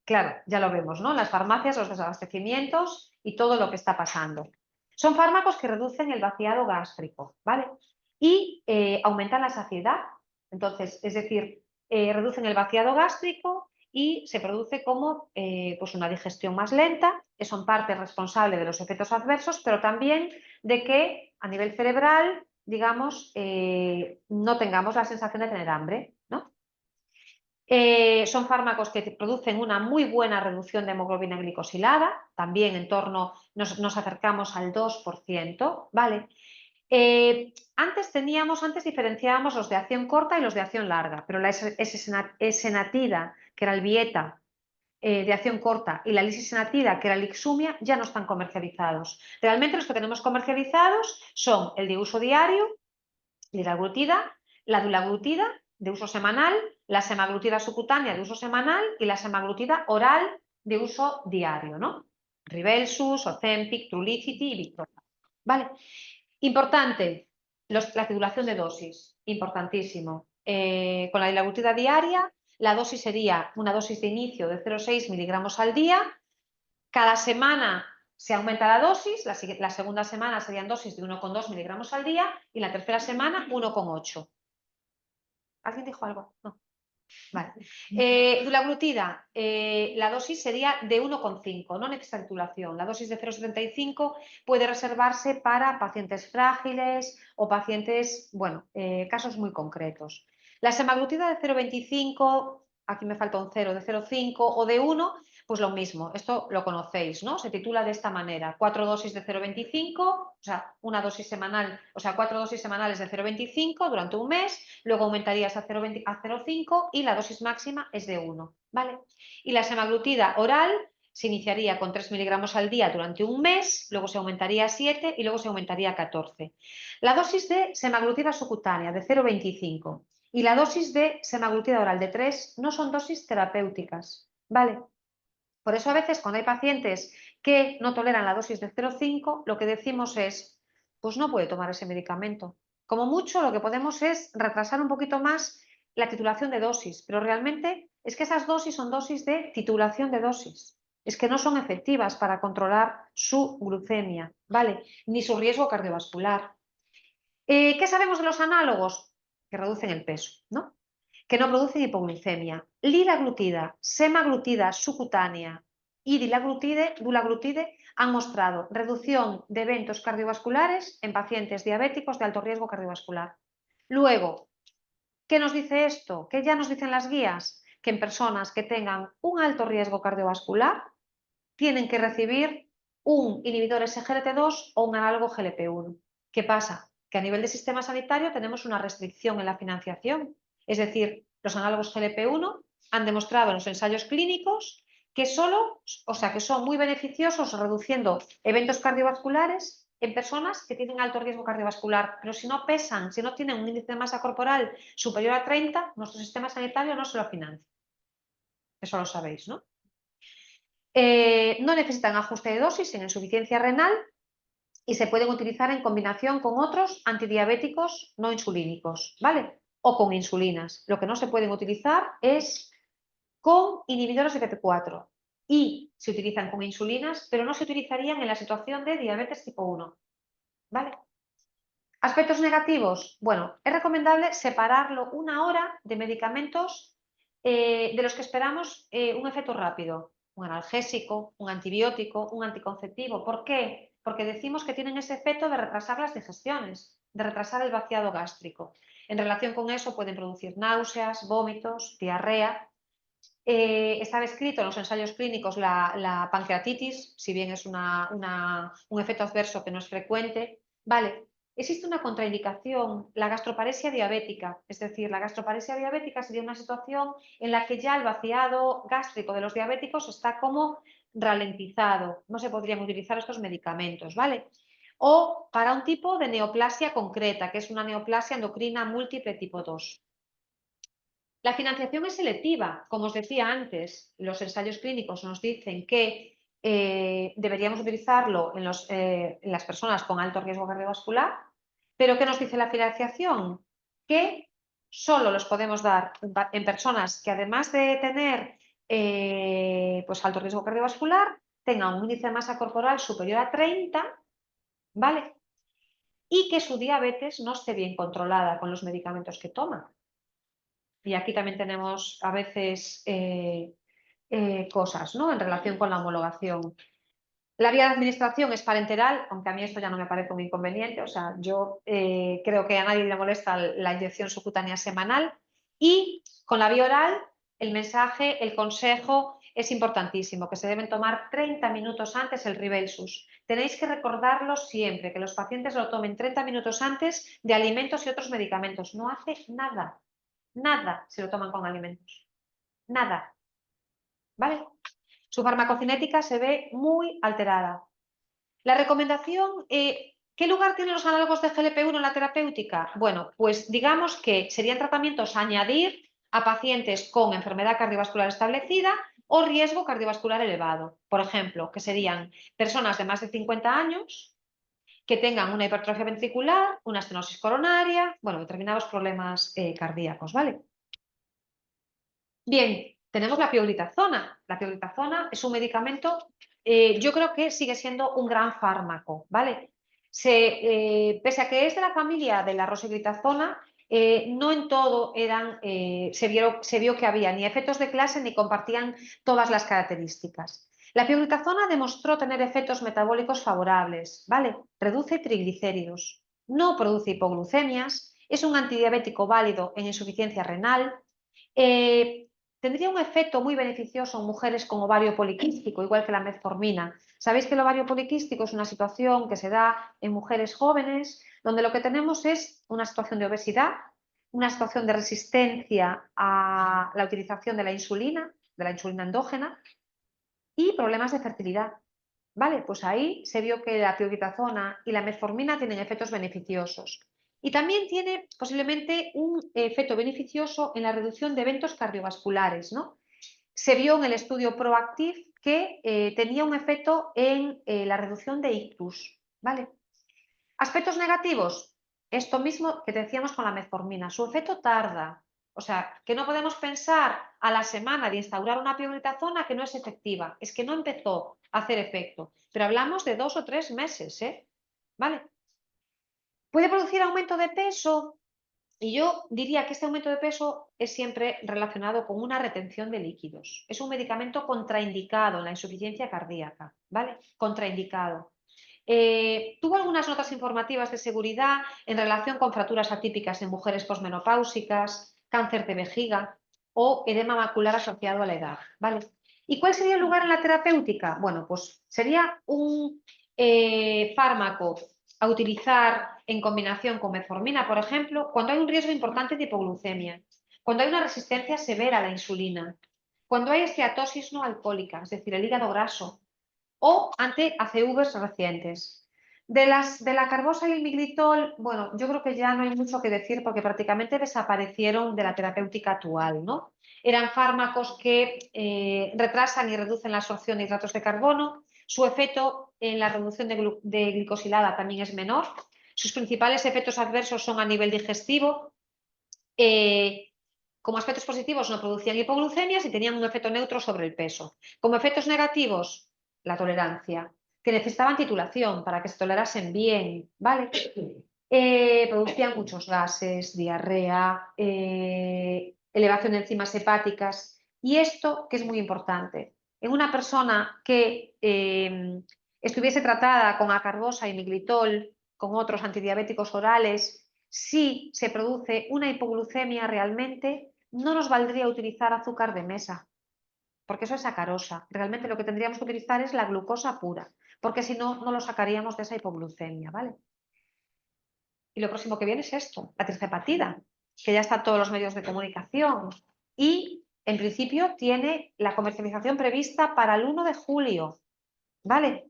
Claro, ya lo vemos, ¿no? Las farmacias, los desabastecimientos y todo lo que está pasando. Son fármacos que reducen el vaciado gástrico, ¿vale? Y aumentan la saciedad. Entonces, es decir, reducen el vaciado gástrico y se produce como pues una digestión más lenta, que son parte responsable de los efectos adversos, pero también de que a nivel cerebral, digamos, no tengamos la sensación de tener hambre, ¿no? Son fármacos que producen una muy buena reducción de hemoglobina glicosilada, también nos acercamos al 2%, ¿vale? Antes diferenciábamos los de acción corta y los de acción larga, pero la esenatida, que era el Vieta, de acción corta, y la lisisenatida, que era el Lixumia, ya no están comercializados. Realmente los que tenemos comercializados son el de uso diario, liraglutida, la dulaglutida, de uso semanal, la semaglutida subcutánea de uso semanal y la semaglutida oral de uso diario, ¿no? Ribelsus, Ozempic, Trulicity y Victoza. ¿Vale? Importante, la titulación de dosis, importantísimo. Con la dulaglutida diaria, la dosis sería una dosis de inicio de 0,6 miligramos al día. Cada semana se aumenta la dosis, la segunda semana serían dosis de 1,2 miligramos al día y la tercera semana 1,8. ¿Alguien dijo algo? No. Vale. Dulaglutida, la dosis sería de 1,5, no necesita titulación. La dosis de 0,75 puede reservarse para pacientes frágiles o pacientes, bueno, casos muy concretos. La semaglutida de 0,25, aquí me falta un 0, de 0,5 o de 1, pues lo mismo, esto lo conocéis, ¿no? Se titula de esta manera, 4 dosis de 0,25, o sea, una dosis semanal, o sea, 4 dosis semanales de 0,25 durante un mes, luego aumentarías a 0,5 y la dosis máxima es de 1, ¿vale? Y la semaglutida oral se iniciaría con 3 miligramos al día durante un mes, luego se aumentaría a 7 y luego se aumentaría a 14. La dosis de semaglutida subcutánea de 0,25 y la dosis de semaglutida oral de 3 no son dosis terapéuticas, ¿vale? Por eso a veces cuando hay pacientes que no toleran la dosis de 0,5, lo que decimos es, pues no puede tomar ese medicamento. Como mucho lo que podemos es retrasar un poquito más la titulación de dosis, pero realmente es que esas dosis son dosis de titulación de dosis. Es que no son efectivas para controlar su glucemia, ¿vale? Ni su riesgo cardiovascular. ¿Qué sabemos de los análogos? Que reducen el peso, ¿no? Que no producen hipoglucemia. Liraglutida, semaglutida subcutánea y dulaglutide han mostrado reducción de eventos cardiovasculares en pacientes diabéticos de alto riesgo cardiovascular. Luego, ¿qué nos dice esto? ¿Qué ya nos dicen las guías? Que en personas que tengan un alto riesgo cardiovascular tienen que recibir un inhibidor SGLT2 o un análogo GLP-1. ¿Qué pasa? que a nivel de sistema sanitario tenemos una restricción en la financiación. Es decir, los análogos GLP-1 han demostrado en los ensayos clínicos que que son muy beneficiosos reduciendo eventos cardiovasculares en personas que tienen alto riesgo cardiovascular, pero si no pesan, si no tienen un índice de masa corporal superior a 30, nuestro sistema sanitario no se lo financia. Eso lo sabéis, ¿no? No necesitan ajuste de dosis en insuficiencia renal y se pueden utilizar en combinación con otros antidiabéticos no insulínicos, ¿vale? O con insulinas. Lo que no se pueden utilizar es con inhibidores de PP4 y se utilizan con insulinas, pero no se utilizarían en la situación de diabetes tipo 1, ¿vale? Aspectos negativos. Bueno, es recomendable separarlo una hora de medicamentos de los que esperamos un efecto rápido. Un analgésico, un antibiótico, un anticonceptivo. ¿Por qué? Porque decimos que tienen ese efecto de retrasar las digestiones, de retrasar el vaciado gástrico. En relación con eso pueden producir náuseas, vómitos, diarrea. Estaba escrito en los ensayos clínicos la pancreatitis, si bien es un efecto adverso que no es frecuente. Vale, existe una contraindicación, la gastroparesia diabética. Es decir, la gastroparesia diabética sería una situación en la que ya el vaciado gástrico de los diabéticos está como ralentizado. No se podrían utilizar estos medicamentos, ¿vale? O para un tipo de neoplasia concreta, que es una neoplasia endocrina múltiple tipo 2. La financiación es selectiva. Como os decía antes, los ensayos clínicos nos dicen que deberíamos utilizarlo en las personas con alto riesgo cardiovascular, pero ¿qué nos dice la financiación? Que solo los podemos dar en personas que además de tener pues alto riesgo cardiovascular, tengan un índice de masa corporal superior a 30, ¿vale? Y que su diabetes no esté bien controlada con los medicamentos que toman. Y aquí también tenemos a veces cosas, ¿no?, en relación con la homologación. La vía de administración es parenteral, aunque a mí esto ya no me parece un inconveniente. O sea, yo creo que a nadie le molesta la inyección subcutánea semanal. Y con la vía oral, el mensaje, el consejo es importantísimo, que se deben tomar 30 minutos antes el Ribelsus. Tenéis que recordarlo siempre, que los pacientes lo tomen 30 minutos antes de alimentos y otros medicamentos. No hace nada. Nada se lo toman con alimentos. Nada. ¿Vale? Su farmacocinética se ve muy alterada. La recomendación, ¿qué lugar tienen los análogos de GLP-1 en la terapéutica? Bueno, pues digamos que serían tratamientos a añadir a pacientes con enfermedad cardiovascular establecida o riesgo cardiovascular elevado. Por ejemplo, que serían personas de más de 50 años que tengan una hipertrofia ventricular, una estenosis coronaria, bueno, determinados problemas cardíacos, ¿vale? Bien, tenemos la pioglitazona. La pioglitazona es un medicamento, yo creo que sigue siendo un gran fármaco, ¿vale? Pese a que es de la familia de la rosiglitazona, no en todo se vio que había ni efectos de clase ni compartían todas las características. La pioglitazona demostró tener efectos metabólicos favorables, ¿vale? Reduce triglicéridos, no produce hipoglucemias, es un antidiabético válido en insuficiencia renal. Tendría un efecto muy beneficioso en mujeres con ovario poliquístico, igual que la metformina. Sabéis que el ovario poliquístico es una situación que se da en mujeres jóvenes, donde lo que tenemos es una situación de obesidad, una situación de resistencia a la utilización de la insulina endógena y problemas de fertilidad. Vale, pues ahí se vio que la pioglitazona y la metformina tienen efectos beneficiosos. Y también tiene posiblemente un efecto beneficioso en la reducción de eventos cardiovasculares, ¿no? Se vio en el estudio ProActive que tenía un efecto en la reducción de ictus, ¿vale? Aspectos negativos, esto mismo que decíamos con la metformina, su efecto tarda. O sea, que no podemos pensar a la semana de instaurar una pioglitazona que no es efectiva. Es que no empezó a hacer efecto. Pero hablamos de 2 o 3 meses, ¿eh? ¿Vale? ¿Puede producir aumento de peso? Y yo diría que este aumento de peso es siempre relacionado con una retención de líquidos. Es un medicamento contraindicado en la insuficiencia cardíaca, ¿vale? Contraindicado. Tuvo algunas notas informativas de seguridad en relación con fracturas atípicas en mujeres posmenopáusicas, cáncer de vejiga o edema macular asociado a la edad, ¿vale? ¿Y cuál sería el lugar en la terapéutica? Bueno, pues sería un fármaco a utilizar en combinación con metformina, por ejemplo, cuando hay un riesgo importante de hipoglucemia, cuando hay una resistencia severa a la insulina, cuando hay esteatosis no alcohólica, es decir, el hígado graso, o ante ACVs recientes. De la carbosa y el miglitol, bueno, yo creo que ya no hay mucho que decir porque prácticamente desaparecieron de la terapéutica actual, ¿no? Eran fármacos que retrasan y reducen la absorción de hidratos de carbono. Su efecto en la reducción de glicosilada también es menor. Sus principales efectos adversos son a nivel digestivo. Como aspectos positivos no producían hipoglucemias y tenían un efecto neutro sobre el peso. Como efectos negativos, la tolerancia, que necesitaban titulación para que se tolerasen bien, ¿vale? Producían muchos gases, diarrea, elevación de enzimas hepáticas. Y esto, que es muy importante, en una persona que estuviese tratada con acarbosa y miglitol, con otros antidiabéticos orales, si se produce una hipoglucemia realmente, no nos valdría utilizar azúcar de mesa, porque eso es sacarosa. Realmente lo que tendríamos que utilizar es la glucosa pura, porque si no, no lo sacaríamos de esa hipoglucemia, ¿vale? Y lo próximo que viene es esto, la tirzepatida, que ya está en todos los medios de comunicación y en principio tiene la comercialización prevista para el 1 de julio, ¿vale?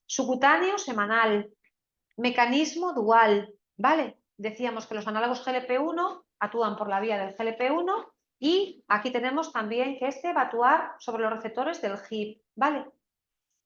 Subcutáneo semanal, mecanismo dual, ¿vale? Decíamos que los análogos GLP-1 actúan por la vía del GLP-1 y aquí tenemos también que este va a actuar sobre los receptores del GIP, ¿vale?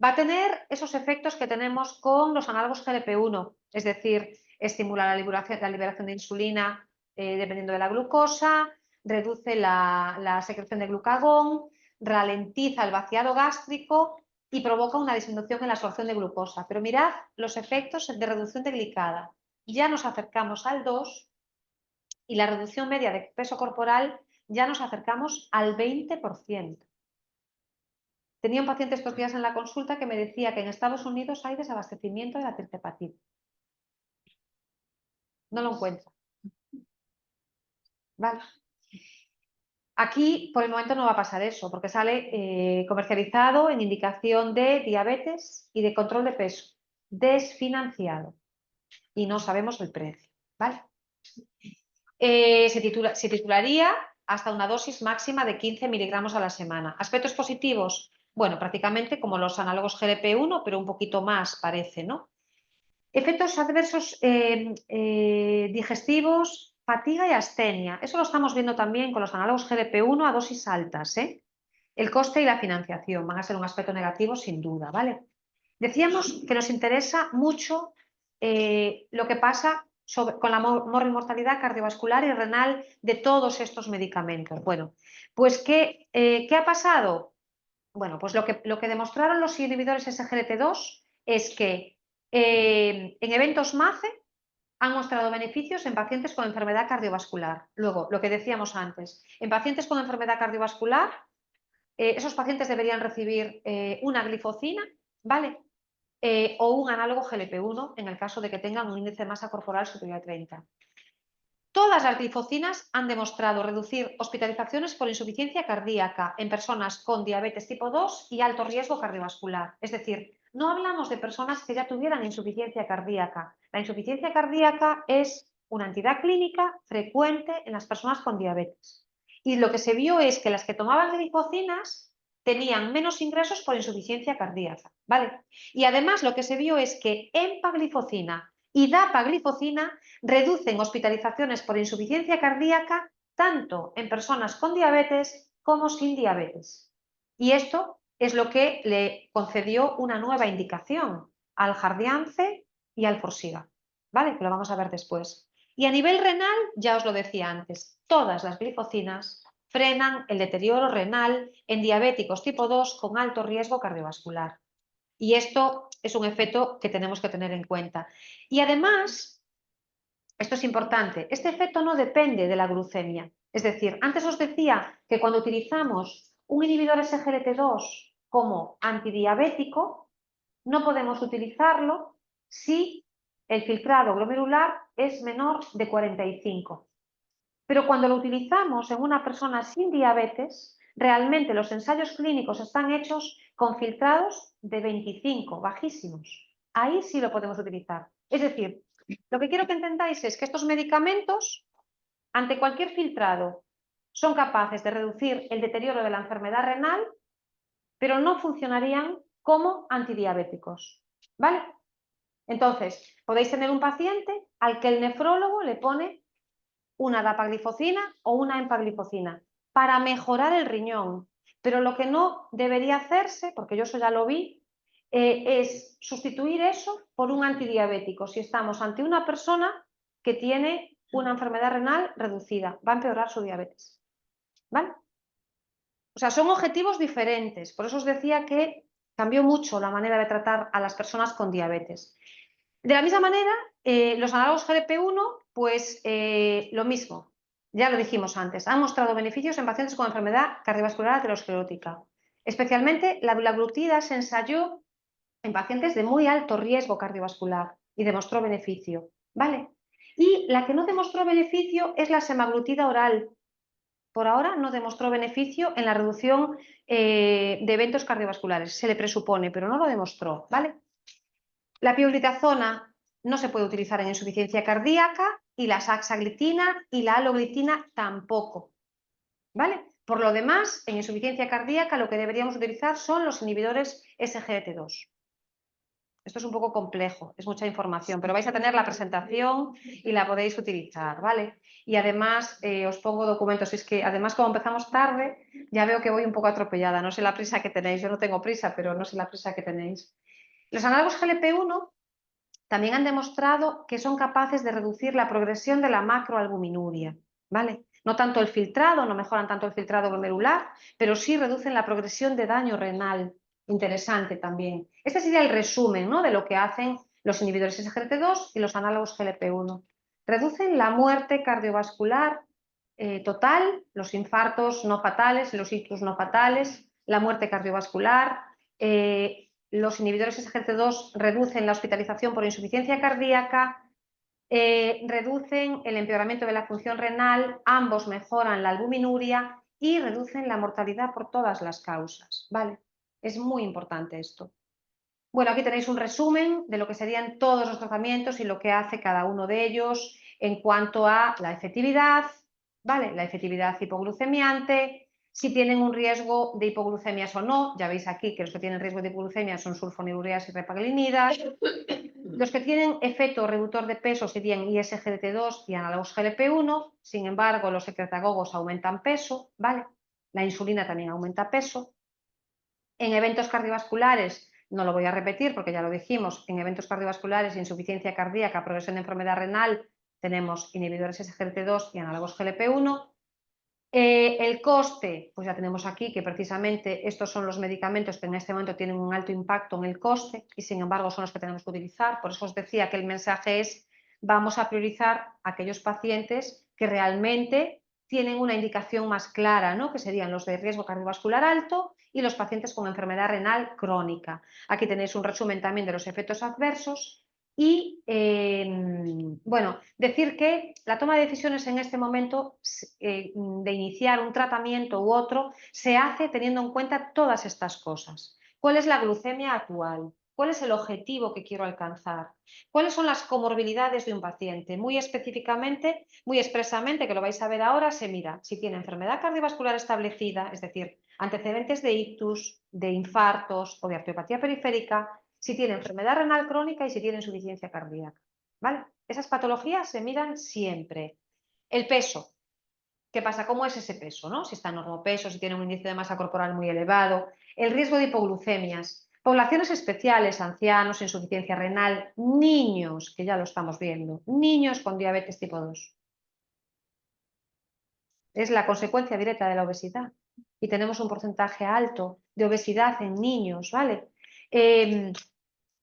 Va a tener esos efectos que tenemos con los análogos GLP-1, es decir, estimula la liberación de insulina dependiendo de la glucosa, reduce la secreción de glucagón, ralentiza el vaciado gástrico y provoca una disminución en la absorción de glucosa. Pero mirad los efectos de reducción de glicada. Ya nos acercamos al 2 y la reducción media de peso corporal ya nos acercamos al 20%. Tenía un paciente estos días en la consulta que me decía que en Estados Unidos hay desabastecimiento de la tirzepatida. No lo encuentra. ¿Vale? Aquí, por el momento, no va a pasar eso, porque sale comercializado en indicación de diabetes y de control de peso, desfinanciado, y no sabemos el precio. ¿Vale? Se titularía hasta una dosis máxima de 15 miligramos a la semana. ¿Aspectos positivos? Bueno, prácticamente como los análogos GLP-1, pero un poquito más parece, ¿no? Efectos adversos digestivos, fatiga y astenia. Eso lo estamos viendo también con los análogos GLP-1 a dosis altas, ¿eh? El coste y la financiación van a ser un aspecto negativo sin duda, ¿vale? Decíamos que nos interesa mucho lo que pasa con la mortalidad cardiovascular y renal de todos estos medicamentos. Bueno, pues ¿qué ha pasado? Bueno, pues lo que demostraron los inhibidores SGLT2 es que en eventos MACE han mostrado beneficios en pacientes con enfermedad cardiovascular. Luego, lo que decíamos antes, en pacientes con enfermedad cardiovascular, esos pacientes deberían recibir una glifocina, ¿vale? O un análogo GLP-1 en el caso de que tengan un índice de masa corporal superior a 30. Todas las glifocinas han demostrado reducir hospitalizaciones por insuficiencia cardíaca en personas con diabetes tipo 2 y alto riesgo cardiovascular. Es decir, no hablamos de personas que ya tuvieran insuficiencia cardíaca. La insuficiencia cardíaca es una entidad clínica frecuente en las personas con diabetes. Y lo que se vio es que las que tomaban glifocinas tenían menos ingresos por insuficiencia cardíaca, ¿vale? Y además lo que se vio es que empaglifocina y dapaglifocina reducen hospitalizaciones por insuficiencia cardíaca tanto en personas con diabetes como sin diabetes. Y esto es lo que le concedió una nueva indicación al Jardiance y al Forxiga, ¿vale? Que lo vamos a ver después. Y a nivel renal, ya os lo decía antes, todas las glifocinas frenan el deterioro renal en diabéticos tipo 2 con alto riesgo cardiovascular. Y esto es un efecto que tenemos que tener en cuenta. Y además, esto es importante, este efecto no depende de la glucemia. Es decir, antes os decía que cuando utilizamos un inhibidor SGLT2 como antidiabético, no podemos utilizarlo si el filtrado glomerular es menor de 45. Pero cuando lo utilizamos en una persona sin diabetes, realmente los ensayos clínicos están hechos con filtrados de 25, bajísimos. ahí sí lo podemos utilizar. Es decir, lo que quiero que entendáis es que estos medicamentos, ante cualquier filtrado, son capaces de reducir el deterioro de la enfermedad renal, pero no funcionarían como antidiabéticos, ¿vale? Entonces, podéis tener un paciente al que el nefrólogo le pone una dapaglifosina o una empaglifosina para mejorar el riñón, pero lo que no debería hacerse, porque yo eso ya lo vi, es sustituir eso por un antidiabético si estamos ante una persona que tiene una enfermedad renal reducida, va a empeorar su diabetes, ¿vale? O sea, son objetivos diferentes, por eso os decía que cambió mucho la manera de tratar a las personas con diabetes. De la misma manera, los análogos GLP-1, pues lo mismo, ya lo dijimos antes, han mostrado beneficios en pacientes con enfermedad cardiovascular aterosclerótica. Especialmente la dulaglutida se ensayó en pacientes de muy alto riesgo cardiovascular y demostró beneficio, ¿vale? Y la que no demostró beneficio es la semaglutida oral. Por ahora no demostró beneficio en la reducción de eventos cardiovasculares, se le presupone, pero no lo demostró, ¿vale? La pioglitazona no se puede utilizar en insuficiencia cardíaca y la saxaglitina y la aloglitina tampoco, ¿vale? Por lo demás, en insuficiencia cardíaca lo que deberíamos utilizar son los inhibidores SGLT2. Esto es un poco complejo, es mucha información, pero vais a tener la presentación y la podéis utilizar, ¿vale? Y además os pongo documentos, es que además como empezamos tarde, ya veo que voy un poco atropellada, no sé la prisa que tenéis, yo no tengo prisa, pero no sé la prisa que tenéis. Los análogos GLP-1 también han demostrado que son capaces de reducir la progresión de la macroalbuminuria, ¿vale? No tanto el filtrado, no mejoran tanto el filtrado glomerular, pero sí reducen la progresión de daño renal. Interesante también. Este sería el resumen, ¿no?, de lo que hacen los inhibidores SGLT2 y los análogos GLP-1. Reducen la muerte cardiovascular total, los infartos no fatales, los ictus no fatales, la muerte cardiovascular. Los inhibidores SGLT2 reducen la hospitalización por insuficiencia cardíaca, reducen el empeoramiento de la función renal, ambos mejoran la albuminuria y reducen la mortalidad por todas las causas, ¿vale? Es muy importante esto. Bueno, aquí tenéis un resumen de lo que serían todos los tratamientos y lo que hace cada uno de ellos en cuanto a la efectividad, ¿vale? La efectividad hipoglucemiante, si tienen un riesgo de hipoglucemias o no. Ya veis aquí que los que tienen riesgo de hipoglucemia son sulfonilureas y repaglinidas. Los que tienen efecto reductor de peso serían ISGLT2 y análogos GLP-1, sin embargo, los secretagogos aumentan peso, ¿vale? La insulina también aumenta peso. En eventos cardiovasculares, no lo voy a repetir porque ya lo dijimos, en eventos cardiovasculares, insuficiencia cardíaca, progresión de enfermedad renal, tenemos inhibidores SGLT2 y análogos GLP-1. El coste, pues ya tenemos aquí que precisamente estos son los medicamentos que en este momento tienen un alto impacto en el coste y sin embargo son los que tenemos que utilizar. Por eso os decía que el mensaje es: vamos a priorizar a aquellos pacientes que realmente tienen una indicación más clara, ¿no?, que serían los de riesgo cardiovascular alto y los pacientes con enfermedad renal crónica. Aquí tenéis un resumen también de los efectos adversos. Y bueno, decir que la toma de decisiones en este momento de iniciar un tratamiento u otro se hace teniendo en cuenta todas estas cosas. ¿Cuál es la glucemia actual? ¿Cuál es el objetivo que quiero alcanzar? ¿Cuáles son las comorbilidades de un paciente? Muy específicamente, muy expresamente, que lo vais a ver ahora, se mira si tiene enfermedad cardiovascular establecida, es decir, antecedentes de ictus, de infartos o de arteriopatía periférica, si tiene enfermedad renal crónica y si tiene insuficiencia cardíaca, ¿vale? Esas patologías se miran siempre. El peso. ¿Qué pasa? ¿Cómo es ese peso, no? Si está en normopeso, si tiene un índice de masa corporal muy elevado. El riesgo de hipoglucemias. Poblaciones especiales, ancianos, insuficiencia renal, niños, que ya lo estamos viendo, niños con diabetes tipo 2. Es la consecuencia directa de la obesidad. Y tenemos un porcentaje alto de obesidad en niños, ¿vale?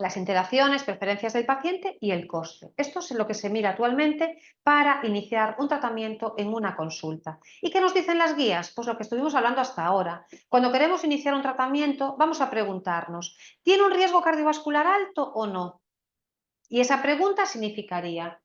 Las interacciones, preferencias del paciente y el coste. Esto es lo que se mira actualmente para iniciar un tratamiento en una consulta. ¿Y qué nos dicen las guías? Pues lo que estuvimos hablando hasta ahora. Cuando queremos iniciar un tratamiento, vamos a preguntarnos: ¿tiene un riesgo cardiovascular alto o no? Y esa pregunta significaría: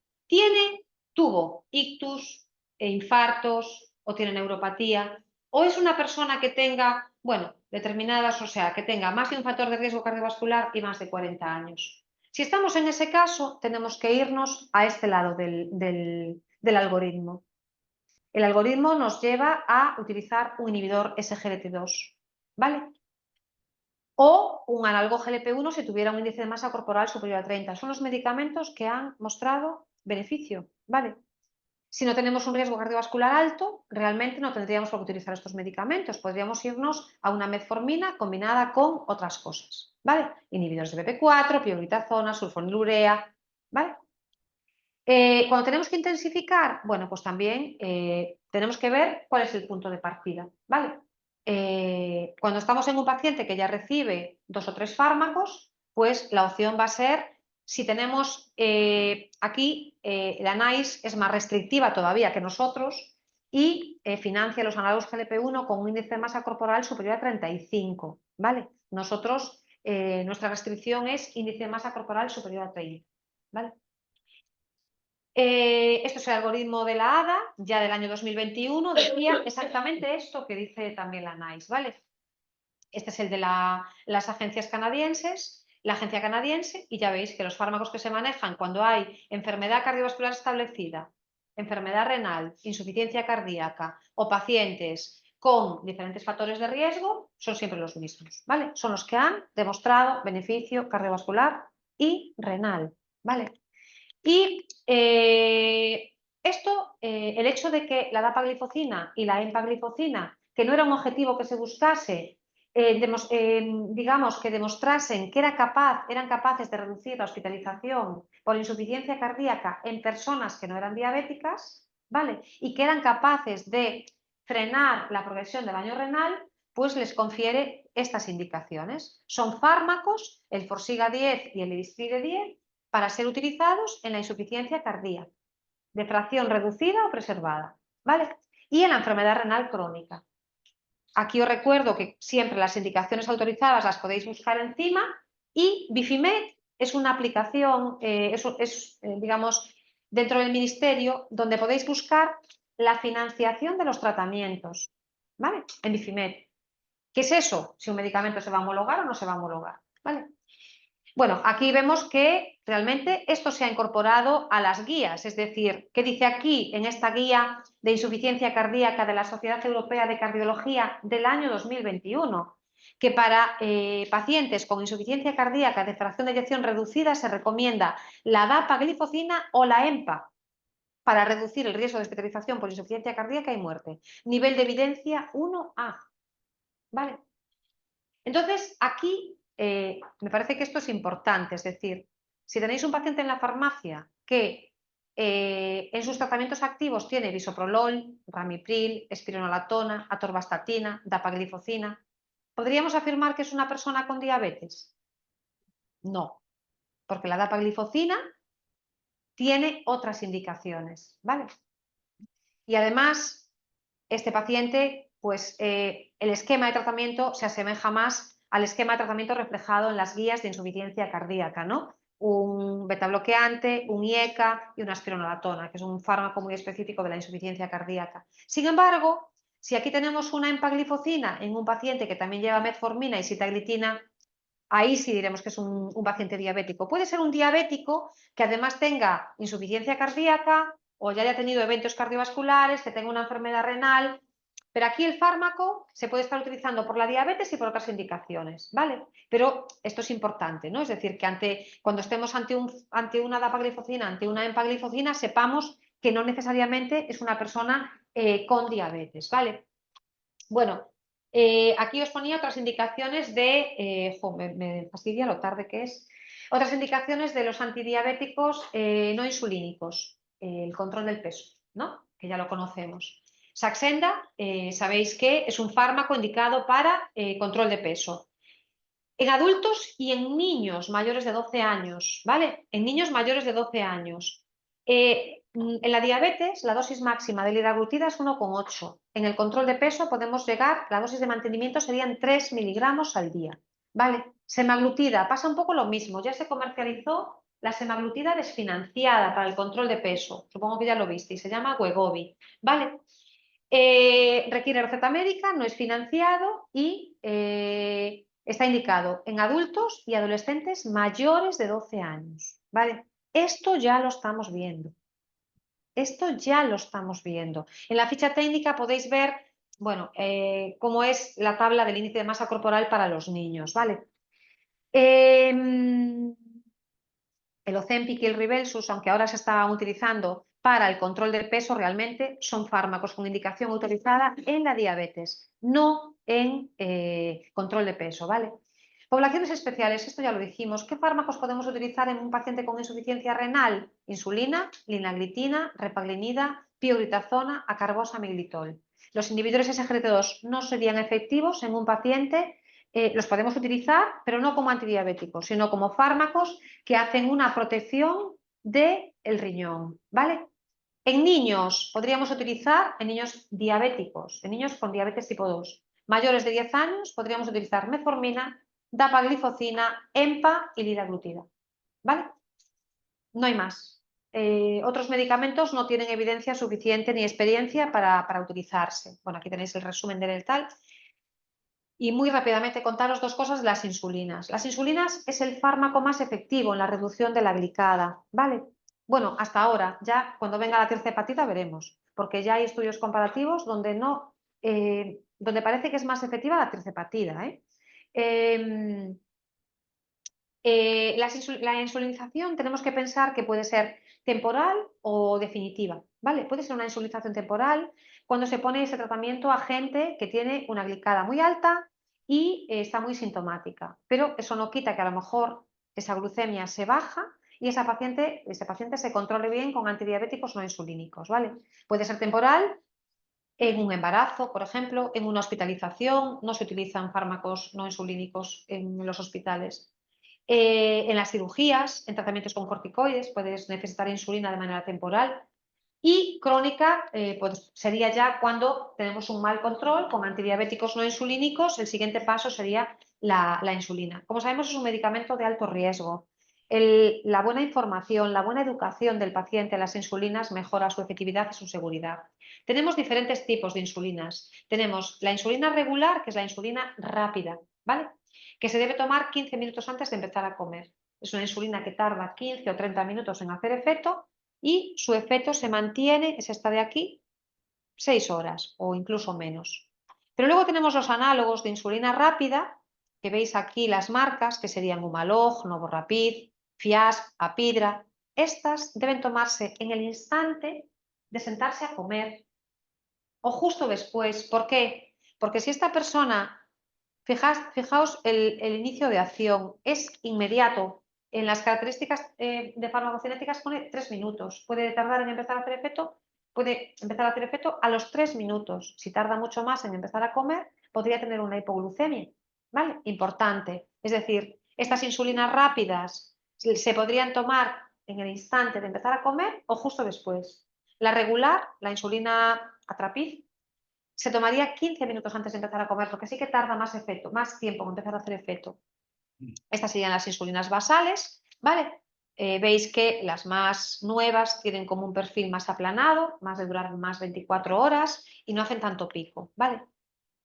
tuvo ictus e infartos o tiene neuropatía, o es una persona que tenga, bueno, determinadas, o sea, que tenga más de un factor de riesgo cardiovascular y más de 40 años. Si estamos en ese caso, tenemos que irnos a este lado del algoritmo. El algoritmo nos lleva a utilizar un inhibidor SGLT2, ¿vale? O un análogo GLP-1 si tuviera un índice de masa corporal superior a 30. Son los medicamentos que han mostrado beneficio, ¿vale? Si no tenemos un riesgo cardiovascular alto, realmente no tendríamos por qué utilizar estos medicamentos. Podríamos irnos a una metformina combinada con otras cosas, ¿vale? Inhibidores de BP4, pioglitazona, sulfonilurea, ¿vale? Cuando tenemos que intensificar, bueno, pues también tenemos que ver cuál es el punto de partida, ¿vale? Cuando estamos en un paciente que ya recibe 2 o 3 fármacos, pues la opción va a ser, si tenemos aquí, la NICE es más restrictiva todavía que nosotros y financia los análogos GLP-1 con un índice de masa corporal superior a 35, ¿vale? Nosotros, nuestra restricción es índice de masa corporal superior a 30, ¿vale? Esto es el algoritmo de la ADA, ya del año 2021, decía exactamente esto que dice también la NICE, ¿vale? Este es el de las agencias canadienses, la agencia canadiense, y ya veis que los fármacos que se manejan cuando hay enfermedad cardiovascular establecida, enfermedad renal, insuficiencia cardíaca o pacientes con diferentes factores de riesgo, son siempre los mismos, ¿vale? Son los que han demostrado beneficio cardiovascular y renal, ¿vale? Y el hecho de que la dapaglifosina y la empaglifosina, que no era un objetivo que se buscase, digamos que demostrasen que eran capaces de reducir la hospitalización por insuficiencia cardíaca en personas que no eran diabéticas, ¿vale? Y que eran capaces de frenar la progresión del daño renal, pues les confiere estas indicaciones. Son fármacos, el Forxiga 10 y el Lidstride 10, para ser utilizados en la insuficiencia cardíaca, de fracción reducida o preservada, ¿vale? Y en la enfermedad renal crónica. Aquí os recuerdo que siempre las indicaciones autorizadas las podéis buscar encima y Bifimed es una aplicación, digamos, dentro del ministerio donde podéis buscar la financiación de los tratamientos, ¿vale? En Bifimed. ¿Qué es eso? Si un medicamento se va a homologar o no se va a homologar, ¿vale? Bueno, aquí vemos que realmente esto se ha incorporado a las guías, es decir, ¿qué dice aquí en esta guía de insuficiencia cardíaca de la Sociedad Europea de Cardiología del año 2021? Que para pacientes con insuficiencia cardíaca de fracción de eyección reducida se recomienda la dapaglifosina o la EMPA para reducir el riesgo de hospitalización por insuficiencia cardíaca y muerte. Nivel de evidencia 1A, ¿vale? Entonces, aquí me parece que esto es importante, es decir, si tenéis un paciente en la farmacia que en sus tratamientos activos tiene bisoprolol, ramipril, espironolactona, atorvastatina, dapaglifosina, ¿podríamos afirmar que es una persona con diabetes? No, porque la dapaglifosina tiene otras indicaciones, ¿vale? Y además, este paciente, pues el esquema de tratamiento se asemeja más al esquema de tratamiento reflejado en las guías de insuficiencia cardíaca, ¿no? Un betabloqueante, un IECA y una espironolactona, que es un fármaco muy específico de la insuficiencia cardíaca. Sin embargo, si aquí tenemos una empaglifosina en un paciente que también lleva metformina y sitaglitina, ahí sí diremos que es un paciente diabético. Puede ser un diabético que además tenga insuficiencia cardíaca o ya haya tenido eventos cardiovasculares, que tenga una enfermedad renal, pero aquí el fármaco se puede estar utilizando por la diabetes y por otras indicaciones, ¿vale? Pero esto es importante, ¿no? Es decir, que cuando estemos ante una dapaglifosina, ante una empaglifosina, sepamos que no necesariamente es una persona con diabetes, ¿vale? Bueno, aquí os ponía otras indicaciones me fastidia lo tarde que es, otras indicaciones de los antidiabéticos no insulínicos, el control del peso, ¿no? Que ya lo conocemos. Saxenda, sabéis que es un fármaco indicado para control de peso. En adultos y en niños mayores de 12 años, ¿vale? En niños mayores de 12 años. En la diabetes, la dosis máxima de liraglutida es 1,8. En el control de peso podemos llegar, la dosis de mantenimiento serían 3 miligramos al día, ¿vale? Semaglutida, pasa un poco lo mismo. Ya se comercializó la semaglutida desfinanciada para el control de peso. Supongo que ya lo visteis, se llama Wegovy, ¿vale? Requiere receta médica, no es financiado y Está indicado en adultos y adolescentes mayores de 12 años, ¿vale? Esto ya lo estamos viendo. Esto ya lo estamos viendo. En la ficha técnica podéis ver, bueno, cómo es la tabla del índice de masa corporal para los niños, ¿vale? El Ozempic y el Rybelsus, aunque ahora se están utilizando para el control del peso, realmente son fármacos con indicación autorizada en la diabetes, no en control de peso, ¿vale? Poblaciones especiales, esto ya lo dijimos. ¿Qué fármacos podemos utilizar en un paciente con insuficiencia renal? Insulina, linaglitina, repaglinida, pioglitazona, acarbosa, miglitol. Los inhibidores SGLT2 no serían efectivos en un paciente, los podemos utilizar, pero no como antidiabéticos, sino como fármacos que hacen una protección del riñón, ¿vale? En niños podríamos utilizar, en niños diabéticos, en niños con diabetes tipo 2, mayores de 10 años, podríamos utilizar metformina, dapagliflozina, EMPA y liraglutida, ¿vale? No hay más. Otros medicamentos no tienen evidencia suficiente ni experiencia para utilizarse. Bueno, aquí tenéis el resumen del tal. Y muy rápidamente contaros dos cosas de las insulinas. Las insulinas es el fármaco más efectivo en la reducción de la glicada, ¿vale? Bueno, hasta ahora, ya cuando venga la tercera hepatita veremos, porque ya hay estudios comparativos donde no, donde parece que es más efectiva la tirzepatida, ¿eh? La insulinización tenemos que pensar que puede ser temporal o definitiva, ¿vale? Puede ser una insulinización temporal cuando se pone ese tratamiento a gente que tiene una glicada muy alta y está muy sintomática, pero eso no quita que a lo mejor esa glucemia se baja y ese paciente se controle bien con antidiabéticos no insulínicos, ¿vale? Puede ser temporal en un embarazo, por ejemplo, en una hospitalización, no se utilizan fármacos no insulínicos en los hospitales. En las cirugías, en tratamientos con corticoides, puedes necesitar insulina de manera temporal. Y crónica, pues sería ya cuando tenemos un mal control con antidiabéticos no insulínicos, el siguiente paso sería la insulina. Como sabemos, es un medicamento de alto riesgo. La buena información, la buena educación del paciente en las insulinas mejora su efectividad y su seguridad. Tenemos diferentes tipos de insulinas. Tenemos la insulina regular, que es la insulina rápida, ¿vale? Que se debe tomar 15 minutos antes de empezar a comer. Es una insulina que tarda 15 o 30 minutos en hacer efecto y su efecto se mantiene, es esta de aquí, 6 horas o incluso menos. Pero luego tenemos los análogos de insulina rápida, que veis aquí las marcas, que serían Humalog, Novorapid, Fiasp, Apidra. Estas deben tomarse en el instante de sentarse a comer o justo después. ¿Por qué? Porque si esta persona, fijaos el inicio de acción, es inmediato. En las características de farmacocinéticas pone 3 minutos. Puede tardar en empezar a hacer efecto, puede empezar a hacer efecto a los 3 minutos. Si tarda mucho más en empezar a comer, podría tener una hipoglucemia, ¿vale? Importante. Es decir, estas insulinas rápidas se podrían tomar en el instante de empezar a comer o justo después. La regular, la insulina Atrapid, se tomaría 15 minutos antes de empezar a comer, porque sí que tarda más efecto, más tiempo en empezar a hacer efecto. Estas serían las insulinas basales, ¿vale? Veis que las más nuevas tienen como un perfil más aplanado, más de durar más 24 horas y no hacen tanto pico, ¿vale?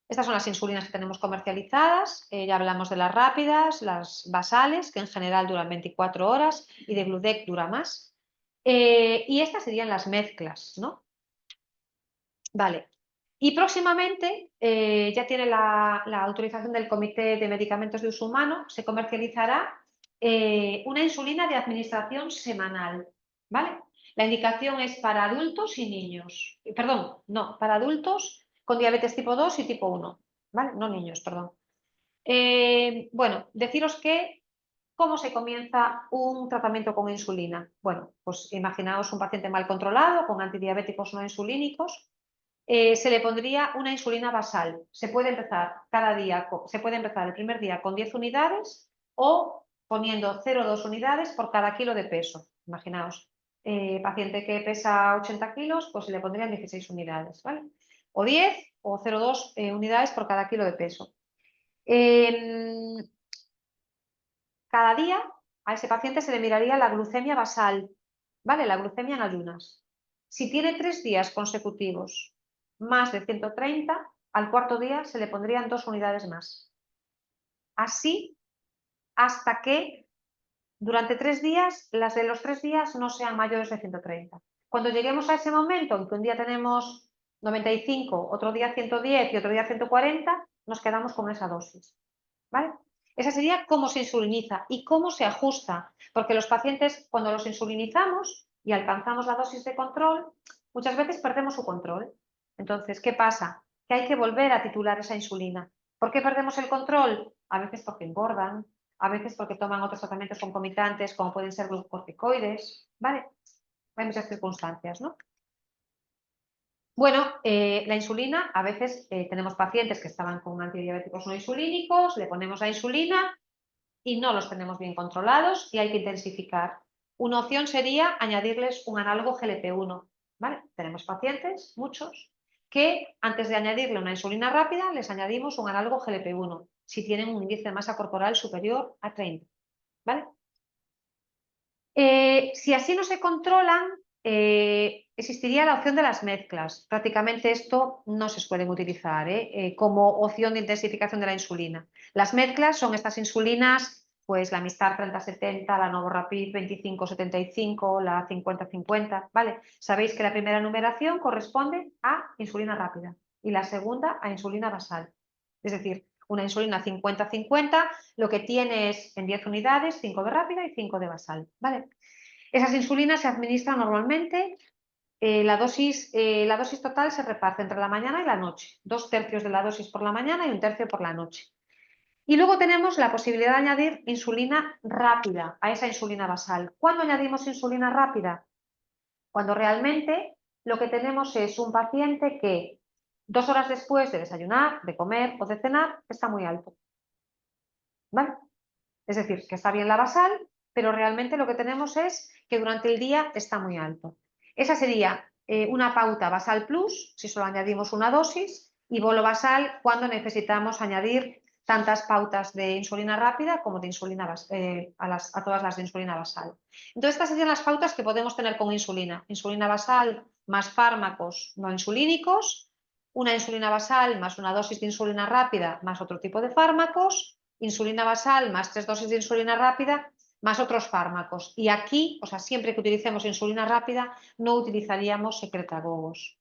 Estas son las insulinas que tenemos comercializadas, ya hablamos de las rápidas, las basales, que en general duran 24 horas, y de Gludec dura más. Y estas serían las mezclas, ¿no? Vale. Y próximamente, ya tiene la autorización del Comité de Medicamentos de Uso Humano, se comercializará una insulina de administración semanal, ¿vale? La indicación es para adultos y niños. Perdón, no, para adultos con diabetes tipo 2 y tipo 1, ¿vale? No niños, perdón. Bueno, deciros que ¿cómo se comienza un tratamiento con insulina? Bueno, pues imaginaos un paciente mal controlado con antidiabéticos no insulínicos. Se le pondría una insulina basal. Se puede empezar cada día, se puede empezar el primer día con 10 unidades o poniendo 0,2 unidades por cada kilo de peso. Imaginaos, paciente que pesa 80 kilos, pues se le pondrían 16 unidades, ¿vale? O 10 o 0,2 unidades por cada kilo de peso. Cada día a ese paciente se le miraría la glucemia basal, ¿vale? La glucemia en ayunas. Si tiene 3 días consecutivos más de 130, al cuarto día se le pondrían 2 unidades más. así hasta que durante 3 días, las de los 3 días no sean mayores de 130. Cuando lleguemos a ese momento en que un día tenemos 95, otro día 110 y otro día 140, nos quedamos con esa dosis, ¿vale? Esa sería cómo se insuliniza y cómo se ajusta, porque los pacientes, cuando los insulinizamos y alcanzamos la dosis de control, muchas veces perdemos su control. Entonces, ¿qué pasa? Que hay que volver a titular esa insulina. ¿Por qué perdemos el control? A veces porque engordan, a veces porque toman otros tratamientos concomitantes, como pueden ser glucocorticoides, ¿vale? Hay muchas circunstancias, ¿no? Bueno, la insulina, a veces tenemos pacientes que estaban con antidiabéticos no insulínicos, le ponemos la insulina y no los tenemos bien controlados y hay que intensificar. Una opción sería añadirles un análogo GLP-1, ¿vale? Tenemos pacientes, muchos, que antes de añadirle una insulina rápida les añadimos un análogo GLP-1 si tienen un índice de masa corporal superior a 30, ¿vale? Si así no se controlan, existiría la opción de las mezclas. Prácticamente esto no se suelen utilizar como opción de intensificación de la insulina. Las mezclas son estas insulinas, pues la Mistar 30-70, la Novorapid 25-75, la 50-50, ¿vale? Sabéis que la primera numeración corresponde a insulina rápida y la segunda a insulina basal. Es decir, una insulina 50-50 lo que tiene es en 10 unidades 5 de rápida y 5 de basal, ¿vale? Esas insulinas se administran normalmente, la dosis total se reparte entre la mañana y la noche, 2/3 de la dosis por la mañana y 1/3 por la noche. Y luego tenemos la posibilidad de añadir insulina rápida a esa insulina basal. ¿Cuándo añadimos insulina rápida? Cuando realmente lo que tenemos es un paciente que 2 horas después de desayunar, de comer o de cenar está muy alto, ¿vale? Es decir, que está bien la basal, pero realmente lo que tenemos es que durante el día está muy alto. Esa sería una pauta basal plus, si solo añadimos una dosis, y bolo basal cuando necesitamos añadir tantas pautas de insulina rápida como de insulina a todas las de insulina basal. Entonces, estas serían las pautas que podemos tener con insulina. Insulina basal más fármacos no insulínicos, una insulina basal más una dosis de insulina rápida más otro tipo de fármacos, insulina basal más 3 dosis de insulina rápida más otros fármacos. Y aquí, o sea, siempre que utilicemos insulina rápida, no utilizaríamos secretagogos.